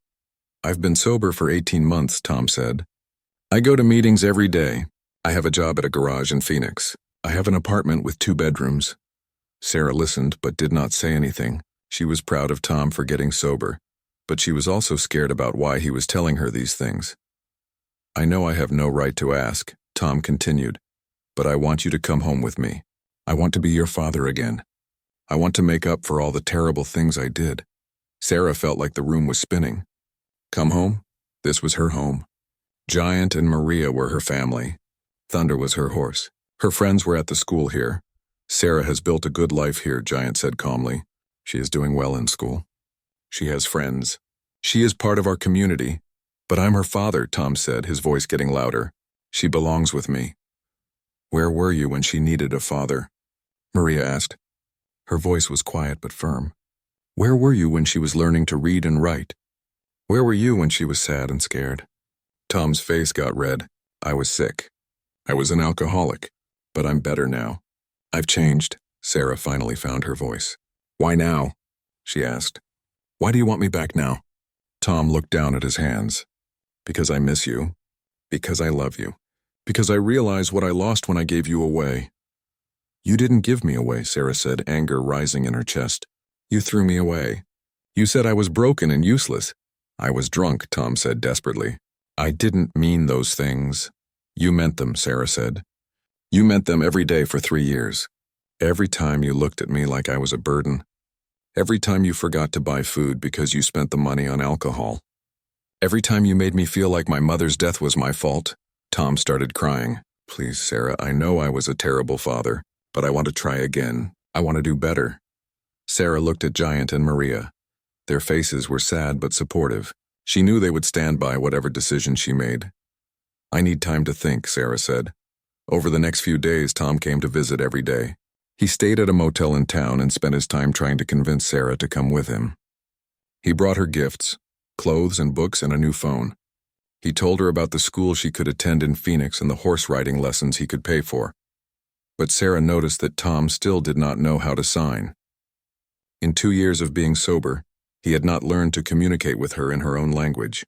I've been sober for 18 months, Tom said. I go to meetings every day. I have a job at a garage in Phoenix. I have an apartment with 2 bedrooms. Sarah listened but did not say anything. She was proud of Tom for getting sober, but she was also scared about why he was telling her these things. I know I have no right to ask, Tom continued, but I want you to come home with me. I want to be your father again. I want to make up for all the terrible things I did. Sarah felt like the room was spinning. Come home? This was her home. Giant and Maria were her family. Thunder was her horse. Her friends were at the school here. Sarah has built a good life here, Giant said calmly. She is doing well in school. She has friends. She is part of our community. But I'm her father, Tom said, his voice getting louder. She belongs with me. Where were you when she needed a father? Maria asked. Her voice was quiet but firm. Where were you when she was learning to read and write? Where were you when she was sad and scared? Tom's face got red. I was sick. I was an alcoholic, but I'm better now. I've changed. Sarah finally found her voice. Why now? She asked. Why do you want me back now? Tom looked down at his hands. Because I miss you. Because I love you. Because I realize what I lost when I gave you away. You didn't give me away, Sarah said, anger rising in her chest. You threw me away. You said I was broken and useless. I was drunk, Tom said desperately. I didn't mean those things. You meant them, Sarah said. You meant them every day for 3 years. Every time you looked at me like I was a burden. Every time you forgot to buy food because you spent the money on alcohol. Every time you made me feel like my mother's death was my fault. Tom started crying. Please, Sarah, I know I was a terrible father, but I want to try again. I want to do better. Sarah looked at Giant and Maria. Their faces were sad but supportive. She knew they would stand by whatever decision she made. I need time to think, Sarah said. Over the next few days, Tom came to visit every day. He stayed at a motel in town and spent his time trying to convince Sarah to come with him. He brought her gifts, clothes and books and a new phone. He told her about the school she could attend in Phoenix and the horse riding lessons he could pay for. But Sarah noticed that Tom still did not know how to sign. In 2 years of being sober, he had not learned to communicate with her in her own language.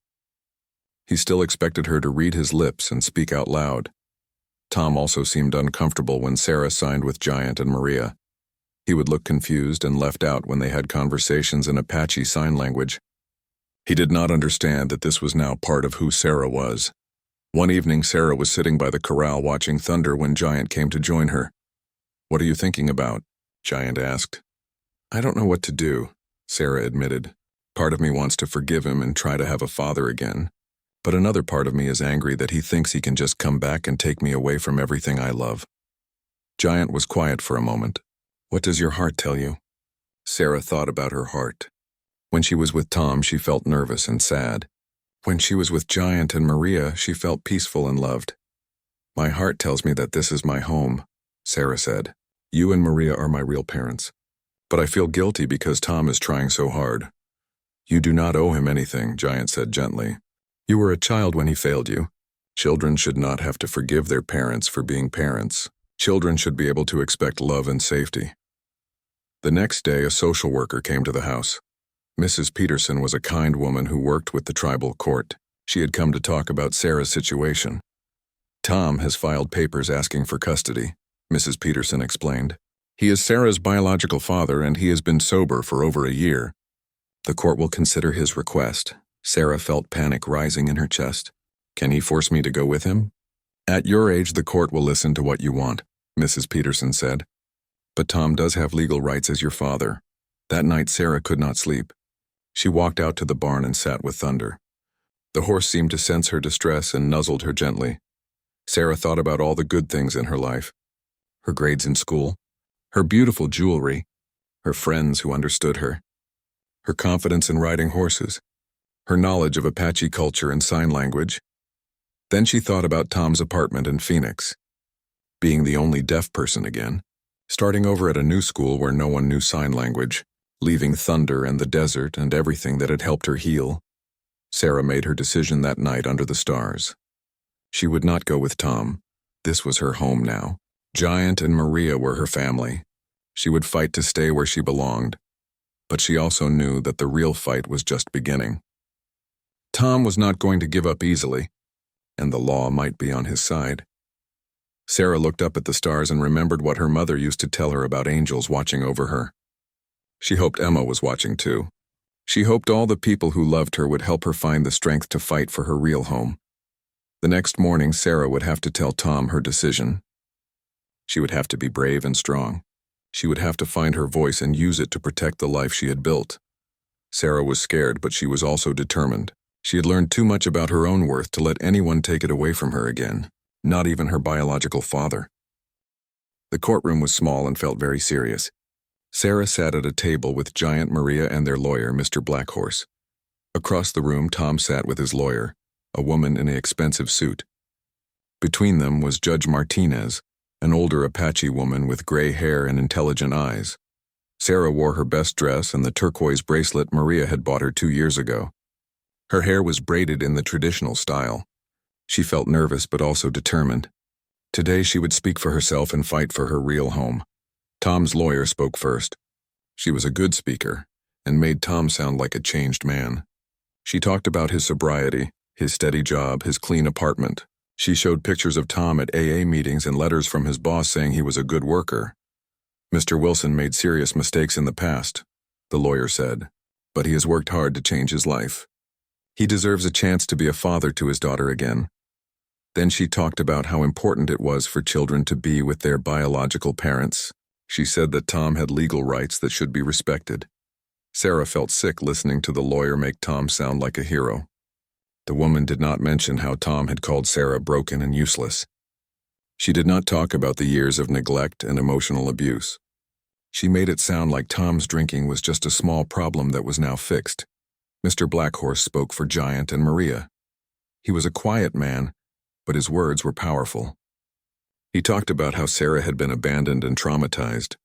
He still expected her to read his lips and speak out loud. Tom also seemed uncomfortable when Sarah signed with Giant and Maria. He would look confused and left out when they had conversations in Apache Sign Language. He did not understand that this was now part of who Sarah was. One evening, Sarah was sitting by the corral watching Thunder when Giant came to join her. What are you thinking about? Giant asked. I don't know what to do, Sarah admitted. Part of me wants to forgive him and try to have a father again. But another part of me is angry that he thinks he can just come back and take me away from everything I love. Giant was quiet for a moment. What does your heart tell you? Sarah thought about her heart. When she was with Tom, she felt nervous and sad. When she was with Giant and Maria, she felt peaceful and loved. My heart tells me that this is my home, Sarah said. You and Maria are my real parents. But I feel guilty because Tom is trying so hard. You do not owe him anything, Giant said gently. You were a child when he failed you. Children should not have to forgive their parents for being parents. Children should be able to expect love and safety. The next day, a social worker came to the house. Mrs. Peterson was a kind woman who worked with the tribal court. She had come to talk about Sarah's situation. Tom has filed papers asking for custody, Mrs. Peterson explained. He is Sarah's biological father and he has been sober for over a year. The court will consider his request. Sarah felt panic rising in her chest. Can he force me to go with him? At your age, the court will listen to what you want, Mrs. Peterson said. But Tom does have legal rights as your father. That night, Sarah could not sleep. She walked out to the barn and sat with Thunder. The horse seemed to sense her distress and nuzzled her gently. Sarah thought about all the good things in her life: her grades in school, her beautiful jewelry, her friends who understood her confidence in riding horses, her knowledge of Apache culture and sign language. Then she thought about Tom's apartment in Phoenix, being the only deaf person again, starting over at a new school where no one knew sign language, leaving thunder and the desert and everything that had helped her heal. Sarah made her decision that night under the stars. She would not go with Tom. This was her home now. Giant and Maria were her family. She would fight to stay where she belonged, but she also knew that the real fight was just beginning. Tom was not going to give up easily, and the law might be on his side. Sarah looked up at the stars and remembered what her mother used to tell her about angels watching over her. She hoped Emma was watching too. She hoped all the people who loved her would help her find the strength to fight for her real home. The next morning, Sarah would have to tell Tom her decision. She would have to be brave and strong. She would have to find her voice and use it to protect the life she had built. Sarah was scared, but she was also determined. She had learned too much about her own worth to let anyone take it away from her again, not even her biological father. The courtroom was small and felt very serious. Sarah sat at a table with Giant, Maria, and their lawyer, Mr. Blackhorse. Across the room, Tom sat with his lawyer, a woman in an expensive suit. Between them was Judge Martinez, an older Apache woman with gray hair and intelligent eyes. Sarah wore her best dress and the turquoise bracelet Maria had bought her 2 years ago. Her hair was braided in the traditional style. She felt nervous but also determined. Today she would speak for herself and fight for her real home. Tom's lawyer spoke first. She was a good speaker and made Tom sound like a changed man. She talked about his sobriety, his steady job, his clean apartment. She showed pictures of Tom at AA meetings and letters from his boss saying he was a good worker. Mr. Wilson made serious mistakes in the past, the lawyer said, but he has worked hard to change his life. He deserves a chance to be a father to his daughter again. Then she talked about how important it was for children to be with their biological parents. She said that Tom had legal rights that should be respected. Sarah felt sick listening to the lawyer make Tom sound like a hero. The woman did not mention how Tom had called Sarah broken and useless. She did not talk about the years of neglect and emotional abuse. She made it sound like Tom's drinking was just a small problem that was now fixed. Mr. Blackhorse spoke for Giant and Maria. He was a quiet man, but his words were powerful. He talked about how Sarah had been abandoned and traumatized.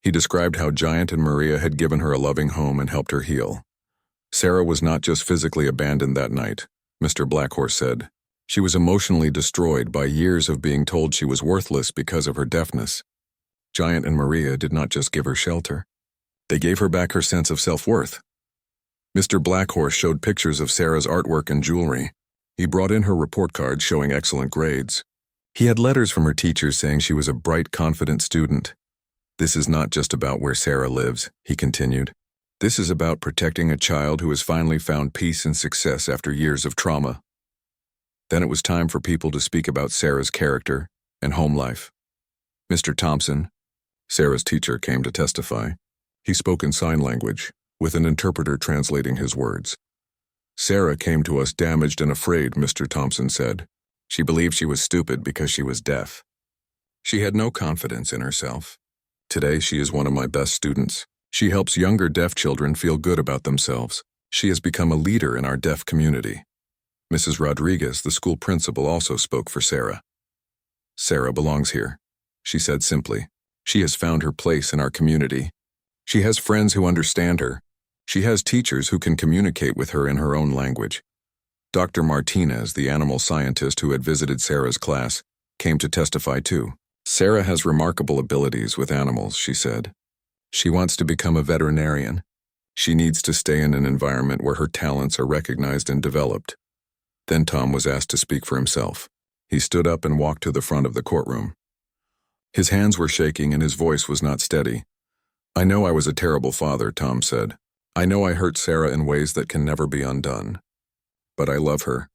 He described how Giant and Maria had given her a loving home and helped her heal. Sarah was not just physically abandoned that night, Mr. Blackhorse said. She was emotionally destroyed by years of being told she was worthless because of her deafness. Giant and Maria did not just give her shelter. They gave her back her sense of self-worth. Mr. Blackhorse showed pictures of Sarah's artwork and jewelry. He brought in her report card showing excellent grades. He had letters from her teachers saying she was a bright, confident student. This is not just about where Sarah lives, he continued. This is about protecting a child who has finally found peace and success after years of trauma. Then it was time for people to speak about Sarah's character and home life. Mr. Thompson, Sarah's teacher, came to testify. He spoke in sign language, with an interpreter translating his words. Sarah came to us damaged and afraid, Mr. Thompson said. She believed she was stupid because she was deaf. She had no confidence in herself. Today she is one of my best students. She helps younger deaf children feel good about themselves. She has become a leader in our deaf community. Mrs. Rodriguez, the school principal, also spoke for Sarah. Sarah belongs here, she said simply. She has found her place in our community. She has friends who understand her. She has teachers who can communicate with her in her own language. Dr. Martinez, the animal scientist who had visited Sarah's class, came to testify too. Sarah has remarkable abilities with animals, she said. She wants to become a veterinarian. She needs to stay in an environment where her talents are recognized and developed. Then Tom was asked to speak for himself. He stood up and walked to the front of the courtroom. His hands were shaking and his voice was not steady. I know I was a terrible father, Tom said. I know I hurt Sarah in ways that can never be undone. But I love her.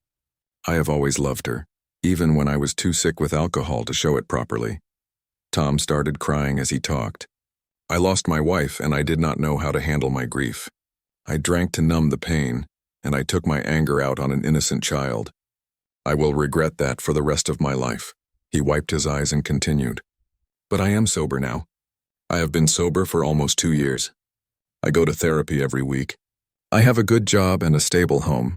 I have always loved her, even when I was too sick with alcohol to show it properly. Tom started crying as he talked. I lost my wife and I did not know how to handle my grief. I drank to numb the pain, and I took my anger out on an innocent child. I will regret that for the rest of my life. He wiped his eyes and continued. But I am sober now. I have been sober for almost 2 years. I go to therapy every week. I have a good job and a stable home.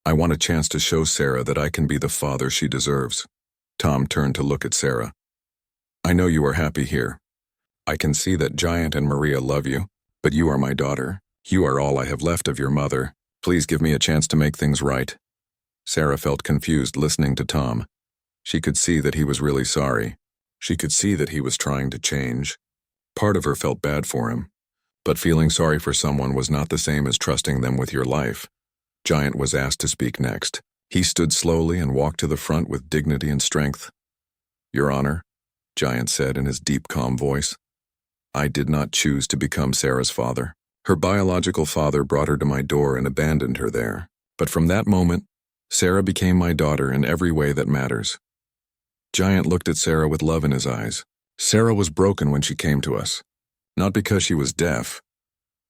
I want a chance to show Sarah that I can be the father she deserves. Tom turned to look at Sarah. I know you are happy here. I can see that Giant and Maria love you, but you are my daughter. You are all I have left of your mother. Please give me a chance to make things right. Sarah felt confused listening to Tom. She could see that he was really sorry. She could see that he was trying to change. Part of her felt bad for him. But feeling sorry for someone was not the same as trusting them with your life. Giant was asked to speak next. He stood slowly and walked to the front with dignity and strength. Your Honor, Giant said in his deep, calm voice, I did not choose to become Sarah's father. Her biological father brought her to my door and abandoned her there. But from that moment, Sarah became my daughter in every way that matters. Giant looked at Sarah with love in his eyes. Sarah was broken when she came to us. Not because she was deaf,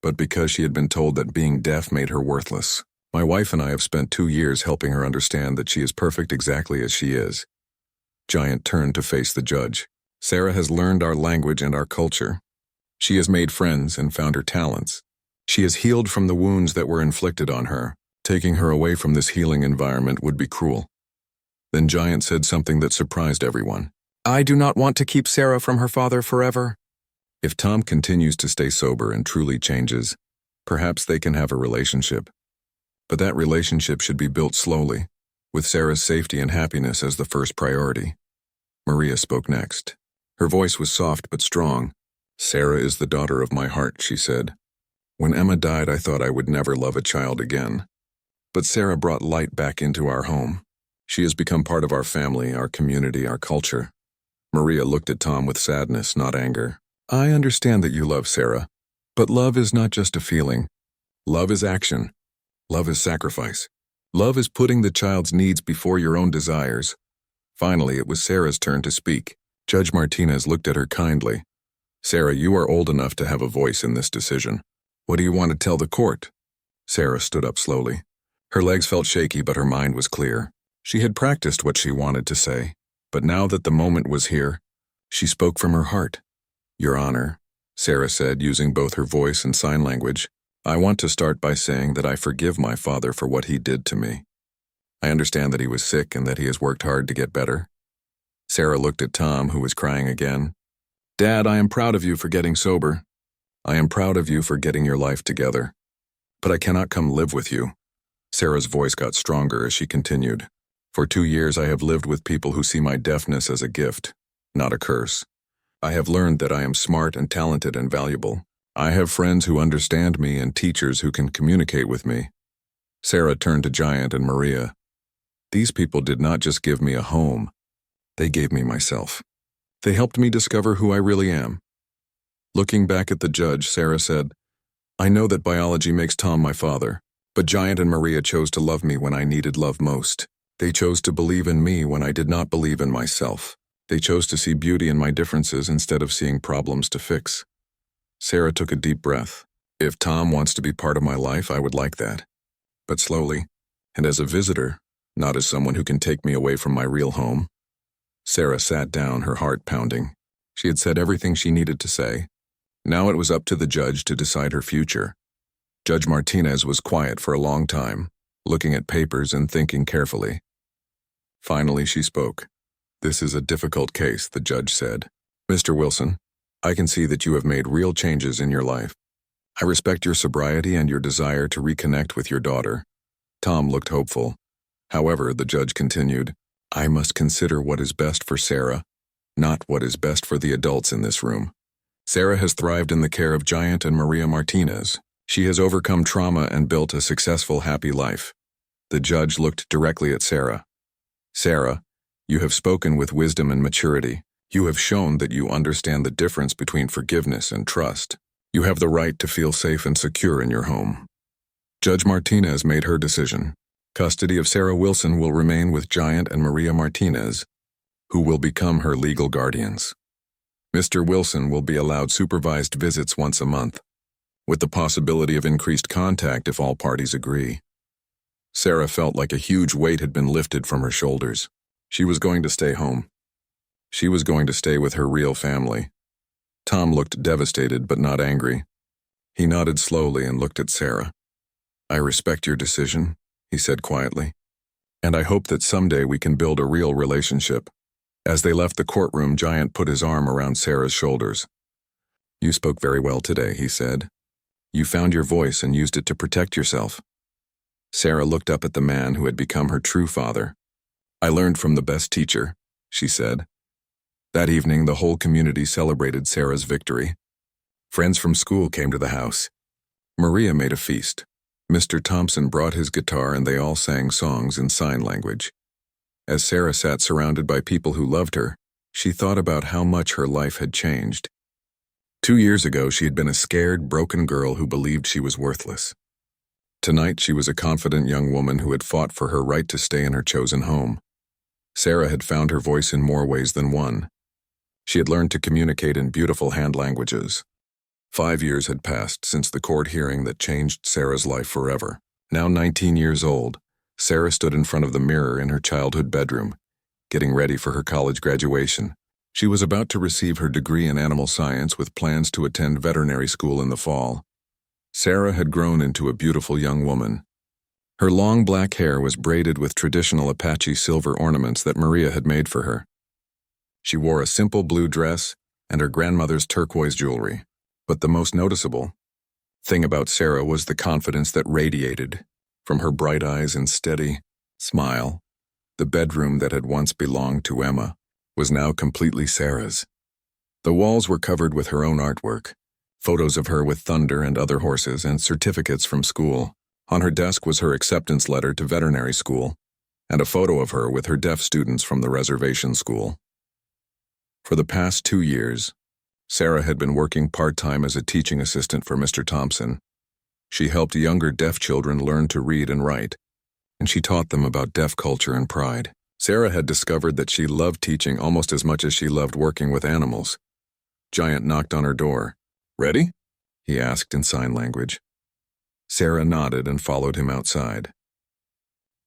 but because she had been told that being deaf made her worthless. My wife and I have spent 2 years helping her understand that she is perfect exactly as she is. Giant turned to face the judge. Sarah has learned our language and our culture. She has made friends and found her talents. She has healed from the wounds that were inflicted on her. Taking her away from this healing environment would be cruel. Then Giant said something that surprised everyone. I do not want to keep Sarah from her father forever. If Tom continues to stay sober and truly changes, perhaps they can have a relationship. But that relationship should be built slowly, with Sarah's safety and happiness as the first priority. Maria spoke next. Her voice was soft but strong. Sarah is the daughter of my heart, she said. When Emma died, I thought I would never love a child again. But Sarah brought light back into our home. She has become part of our family, our community, our culture. Maria looked at Tom with sadness, not anger. I understand that you love Sarah, but love is not just a feeling. Love is action. Love is sacrifice. Love is putting the child's needs before your own desires. Finally, it was Sarah's turn to speak. Judge Martinez looked at her kindly. Sarah, you are old enough to have a voice in this decision. What do you want to tell the court? Sarah stood up slowly. Her legs felt shaky, but her mind was clear. She had practiced what she wanted to say, but now that the moment was here, she spoke from her heart. Your Honor, Sarah said, using both her voice and sign language, I want to start by saying that I forgive my father for what he did to me. I understand that he was sick and that he has worked hard to get better. Sarah looked at Tom, who was crying again. Dad, I am proud of you for getting sober. I am proud of you for getting your life together. But I cannot come live with you. Sarah's voice got stronger as she continued. For 2 years I have lived with people who see my deafness as a gift, not a curse. I have learned that I am smart and talented and valuable. I have friends who understand me and teachers who can communicate with me. Sarah turned to Giant and Maria. These people did not just give me a home. They gave me myself. They helped me discover who I really am. Looking back at the judge, Sarah said, I know that biology makes Tom my father, but Giant and Maria chose to love me when I needed love most. They chose to believe in me when I did not believe in myself. They chose to see beauty in my differences instead of seeing problems to fix. Sarah took a deep breath. If Tom wants to be part of my life, I would like that. But slowly, and as a visitor, not as someone who can take me away from my real home. Sarah sat down, her heart pounding. She had said everything she needed to say. Now it was up to the judge to decide her future. Judge Martinez was quiet for a long time, looking at papers and thinking carefully. Finally, she spoke. This is a difficult case, the judge said. Mr. Wilson, I can see that you have made real changes in your life. I respect your sobriety and your desire to reconnect with your daughter. Tom looked hopeful. However, the judge continued, I must consider what is best for Sarah, not what is best for the adults in this room. Sarah has thrived in the care of Giant and Maria Martinez. She has overcome trauma and built a successful, happy life. The judge looked directly at Sarah. Sarah, you have spoken with wisdom and maturity. You have shown that you understand the difference between forgiveness and trust. You have the right to feel safe and secure in your home. Judge Martinez made her decision. Custody of Sarah Wilson will remain with Giant and Maria Martinez, who will become her legal guardians. Mr. Wilson will be allowed supervised visits once a month, with the possibility of increased contact if all parties agree. Sarah felt like a huge weight had been lifted from her shoulders. She was going to stay home. She was going to stay with her real family. Tom looked devastated but not angry. He nodded slowly and looked at Sarah. "I respect your decision," he said quietly. "And I hope that someday we can build a real relationship." As they left the courtroom, Giant put his arm around Sarah's shoulders. "You spoke very well today," he said. "You found your voice and used it to protect yourself." Sarah looked up at the man who had become her true father. "I learned from the best teacher," she said. That evening, the whole community celebrated Sarah's victory. Friends from school came to the house. Maria made a feast. Mr. Thompson brought his guitar and they all sang songs in sign language. As Sarah sat surrounded by people who loved her, she thought about how much her life had changed. 2 years ago, she had been a scared, broken girl who believed she was worthless. Tonight, she was a confident young woman who had fought for her right to stay in her chosen home. Sarah had found her voice in more ways than one. She had learned to communicate in beautiful hand languages. 5 years had passed since the court hearing that changed Sarah's life forever. Now 19 years old, Sarah stood in front of the mirror in her childhood bedroom, getting ready for her college graduation. She was about to receive her degree in animal science with plans to attend veterinary school in the fall. Sarah had grown into a beautiful young woman. Her long black hair was braided with traditional Apache silver ornaments that Maria had made for her. She wore a simple blue dress and her grandmother's turquoise jewelry. But the most noticeable thing about Sarah was the confidence that radiated from her bright eyes and steady smile. The bedroom that had once belonged to Emma was now completely Sarah's. The walls were covered with her own artwork, photos of her with thunder and other horses, and certificates from school. On her desk was her acceptance letter to veterinary school, and a photo of her with her deaf students from the reservation school. For the past 2 years, Sarah had been working part-time as a teaching assistant for Mr. Thompson. She helped younger deaf children learn to read and write, and she taught them about deaf culture and pride. Sarah had discovered that she loved teaching almost as much as she loved working with animals. Giant knocked on her door. "Ready?" he asked in sign language. Sarah nodded and followed him outside.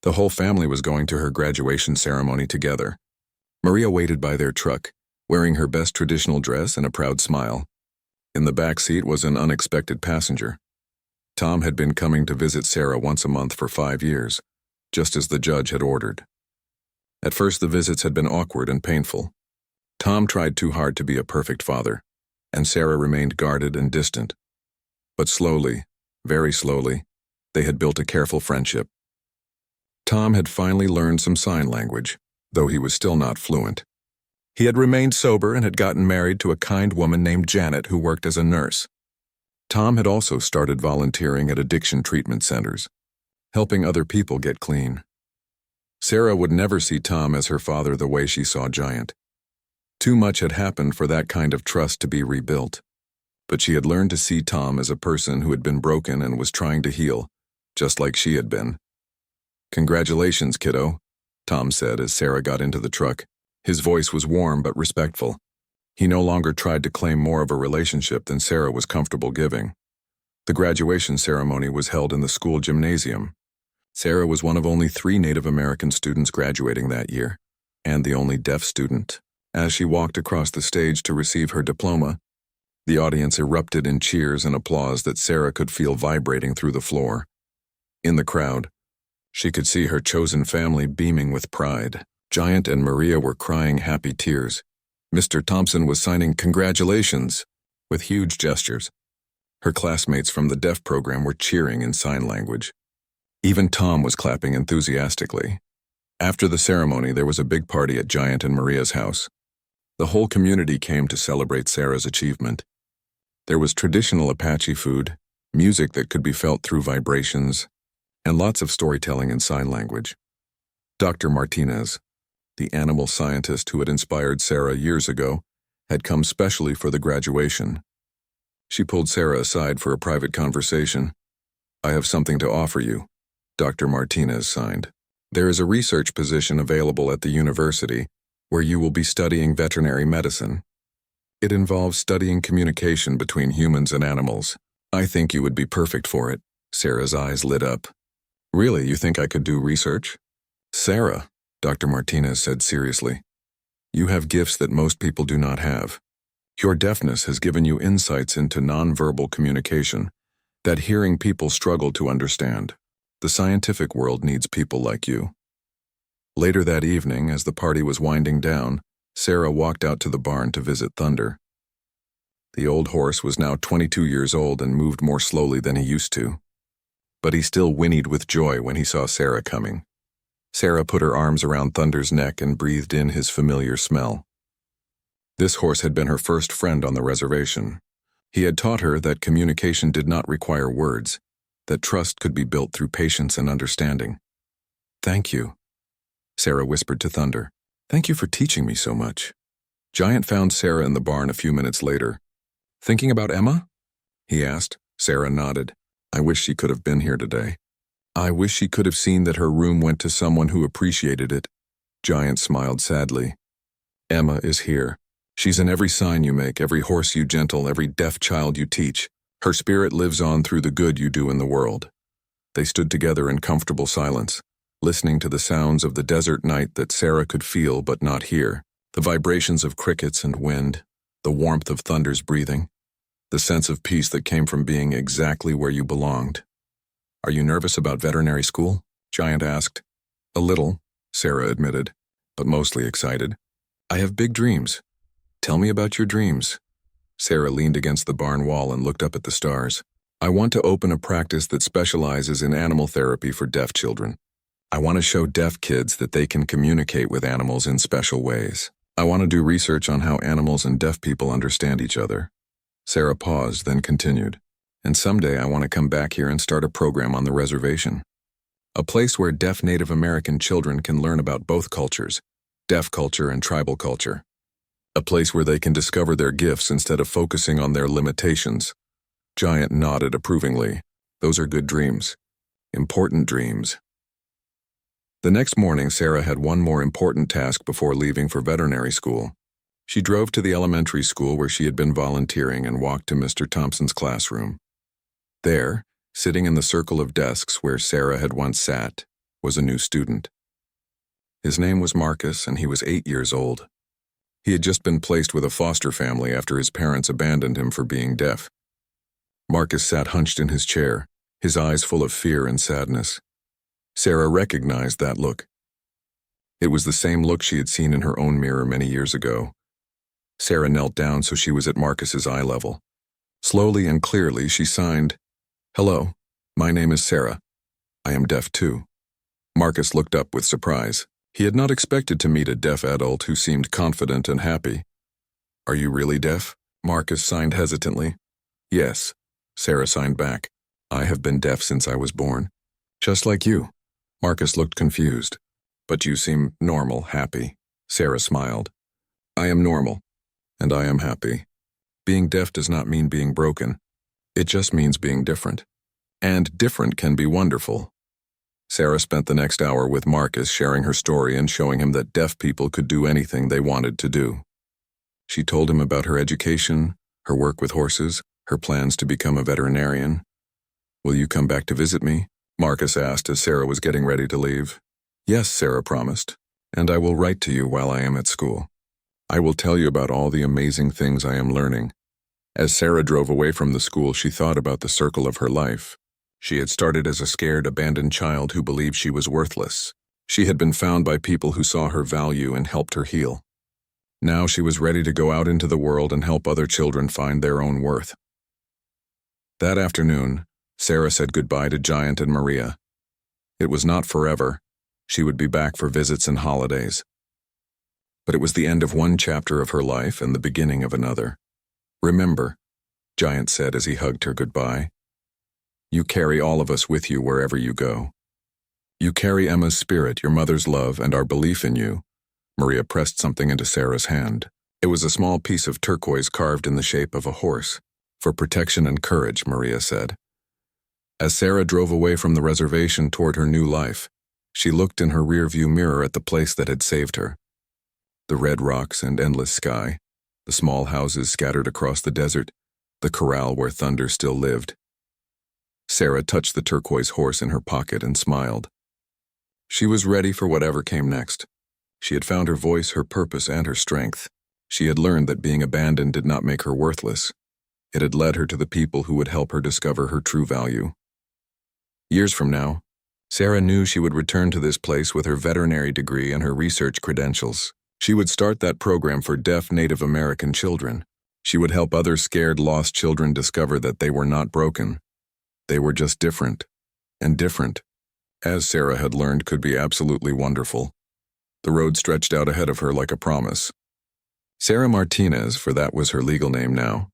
The whole family was going to her graduation ceremony together. Maria waited by their truck, wearing her best traditional dress and a proud smile. In the back seat was an unexpected passenger. Tom had been coming to visit Sarah once a month for 5 years, just as the judge had ordered. At first, the visits had been awkward and painful. Tom tried too hard to be a perfect father, and Sarah remained guarded and distant. But slowly, very slowly, they had built a careful friendship. Tom had finally learned some sign language, though he was still not fluent. He had remained sober and had gotten married to a kind woman named Janet who worked as a nurse. Tom had also started volunteering at addiction treatment centers, helping other people get clean. Sarah would never see Tom as her father the way she saw Giant. Too much had happened for that kind of trust to be rebuilt. But she had learned to see Tom as a person who had been broken and was trying to heal, just like she had been. "Congratulations, kiddo," Tom said as Sarah got into the truck. His voice was warm but respectful. He no longer tried to claim more of a relationship than Sarah was comfortable giving. The graduation ceremony was held in the school gymnasium. Sarah was one of only 3 Native American students graduating that year, and the only deaf student. As she walked across the stage to receive her diploma, the audience erupted in cheers and applause that Sarah could feel vibrating through the floor. In the crowd, she could see her chosen family beaming with pride. Giant and Maria were crying happy tears. Mr. Thompson was signing "congratulations" with huge gestures. Her classmates from the deaf program were cheering in sign language. Even Tom was clapping enthusiastically. After the ceremony, there was a big party at Giant and Maria's house. The whole community came to celebrate Sarah's achievement. There was traditional Apache food, music that could be felt through vibrations, and lots of storytelling in sign language. Dr. Martinez, the animal scientist who had inspired Sarah years ago, had come specially for the graduation. She pulled Sarah aside for a private conversation. "I have something to offer you," Dr. Martinez signed. "There is a research position available at the university where you will be studying veterinary medicine. It involves studying communication between humans and animals. I think you would be perfect for it." Sarah's eyes lit up. Really, you think I could do research? Sarah, Dr. Martinez said seriously, you have gifts that most people do not have. Your deafness has given you insights into nonverbal communication that hearing people struggle to understand. The scientific world needs people like you. Later that evening, as the party was winding down, Sarah walked out to the barn to visit Thunder. The old horse was now 22 years old and moved more slowly than he used to. But he still whinnied with joy when he saw Sarah coming. Sarah put her arms around Thunder's neck and breathed in his familiar smell. This horse had been her first friend on the reservation. He had taught her that communication did not require words, that trust could be built through patience and understanding. Thank you, Sarah whispered to Thunder. Thank you for teaching me so much. Giant found Sarah in the barn a few minutes later. Thinking about Emma? He asked. Sarah nodded. I wish she could have been here today. I wish she could have seen that her room went to someone who appreciated it. Giant smiled sadly. Emma is here. She's in every sign you make, every horse you gentle, every deaf child you teach. Her spirit lives on through the good you do in the world. They stood together in comfortable silence, listening to the sounds of the desert night that Sarah could feel but not hear, the vibrations of crickets and wind, the warmth of Thunder's breathing, the sense of peace that came from being exactly where you belonged. Are you nervous about veterinary school? Giant asked. A little, Sarah admitted, but mostly excited. I have big dreams. Tell me about your dreams. Sarah leaned against the barn wall and looked up at the stars. I want to open a practice that specializes in animal therapy for deaf children. I want to show deaf kids that they can communicate with animals in special ways. I want to do research on how animals and deaf people understand each other. Sarah paused, then continued. And someday I want to come back here and start a program on the reservation. A place where deaf Native American children can learn about both cultures, deaf culture and tribal culture. A place where they can discover their gifts instead of focusing on their limitations. Giant nodded approvingly. Those are good dreams. Important dreams. The next morning, Sarah had one more important task before leaving for veterinary school. She drove to the elementary school where she had been volunteering and walked to Mr. Thompson's classroom. There, sitting in the circle of desks where Sarah had once sat, was a new student. His name was Marcus, and he was 8 years old. He had just been placed with a foster family after his parents abandoned him for being deaf. Marcus sat hunched in his chair, his eyes full of fear and sadness. Sarah recognized that look. It was the same look she had seen in her own mirror many years ago. Sarah knelt down so she was at Marcus's eye level. Slowly and clearly, she signed, "Hello, my name is Sarah. I am deaf too." Marcus looked up with surprise. He had not expected to meet a deaf adult who seemed confident and happy. "Are you really deaf?" Marcus signed hesitantly. "Yes," Sarah signed back. "I have been deaf since I was born." "Just like you." Marcus looked confused. "But you seem normal, happy." Sarah smiled. "I am normal, and I am happy. Being deaf does not mean being broken. It just means being different. And different can be wonderful." Sarah spent the next hour with Marcus, sharing her story and showing him that deaf people could do anything they wanted to do. She told him about her education, her work with horses, her plans to become a veterinarian. "Will you come back to visit me?" Marcus asked as Sarah was getting ready to leave. "Yes," Sarah promised, "and I will write to you while I am at school. I will tell you about all the amazing things I am learning." As Sarah drove away from the school, she thought about the circle of her life. She had started as a scared, abandoned child who believed she was worthless. She had been found by people who saw her value and helped her heal. Now she was ready to go out into the world and help other children find their own worth. That afternoon, Sarah said goodbye to Giant and Maria. It was not forever. She would be back for visits and holidays. But it was the end of one chapter of her life and the beginning of another. "Remember," Giant said as he hugged her goodbye, "you carry all of us with you wherever you go. You carry Emma's spirit, your mother's love, and our belief in you." Maria pressed something into Sarah's hand. It was a small piece of turquoise carved in the shape of a horse. "For protection and courage," Maria said. As Sarah drove away from the reservation toward her new life, she looked in her rearview mirror at the place that had saved her. The red rocks and endless sky, the small houses scattered across the desert, the corral where Thunder still lived. Sarah touched the turquoise horse in her pocket and smiled. She was ready for whatever came next. She had found her voice, her purpose, and her strength. She had learned that being abandoned did not make her worthless. It had led her to the people who would help her discover her true value. Years from now, Sarah knew she would return to this place with her veterinary degree and her research credentials. She would start that program for deaf Native American children. She would help other scared, lost children discover that they were not broken. They were just different. And different, as Sarah had learned, could be absolutely wonderful. The road stretched out ahead of her like a promise. Sarah Martinez, for that was her legal name now,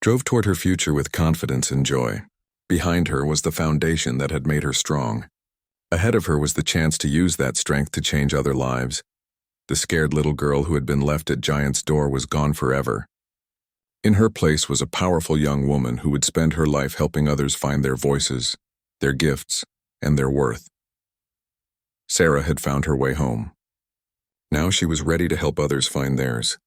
drove toward her future with confidence and joy. Behind her was the foundation that had made her strong. Ahead of her was the chance to use that strength to change other lives. The scared little girl who had been left at Giant's door was gone forever. In her place was a powerful young woman who would spend her life helping others find their voices, their gifts, and their worth. Sarah had found her way home. Now she was ready to help others find theirs.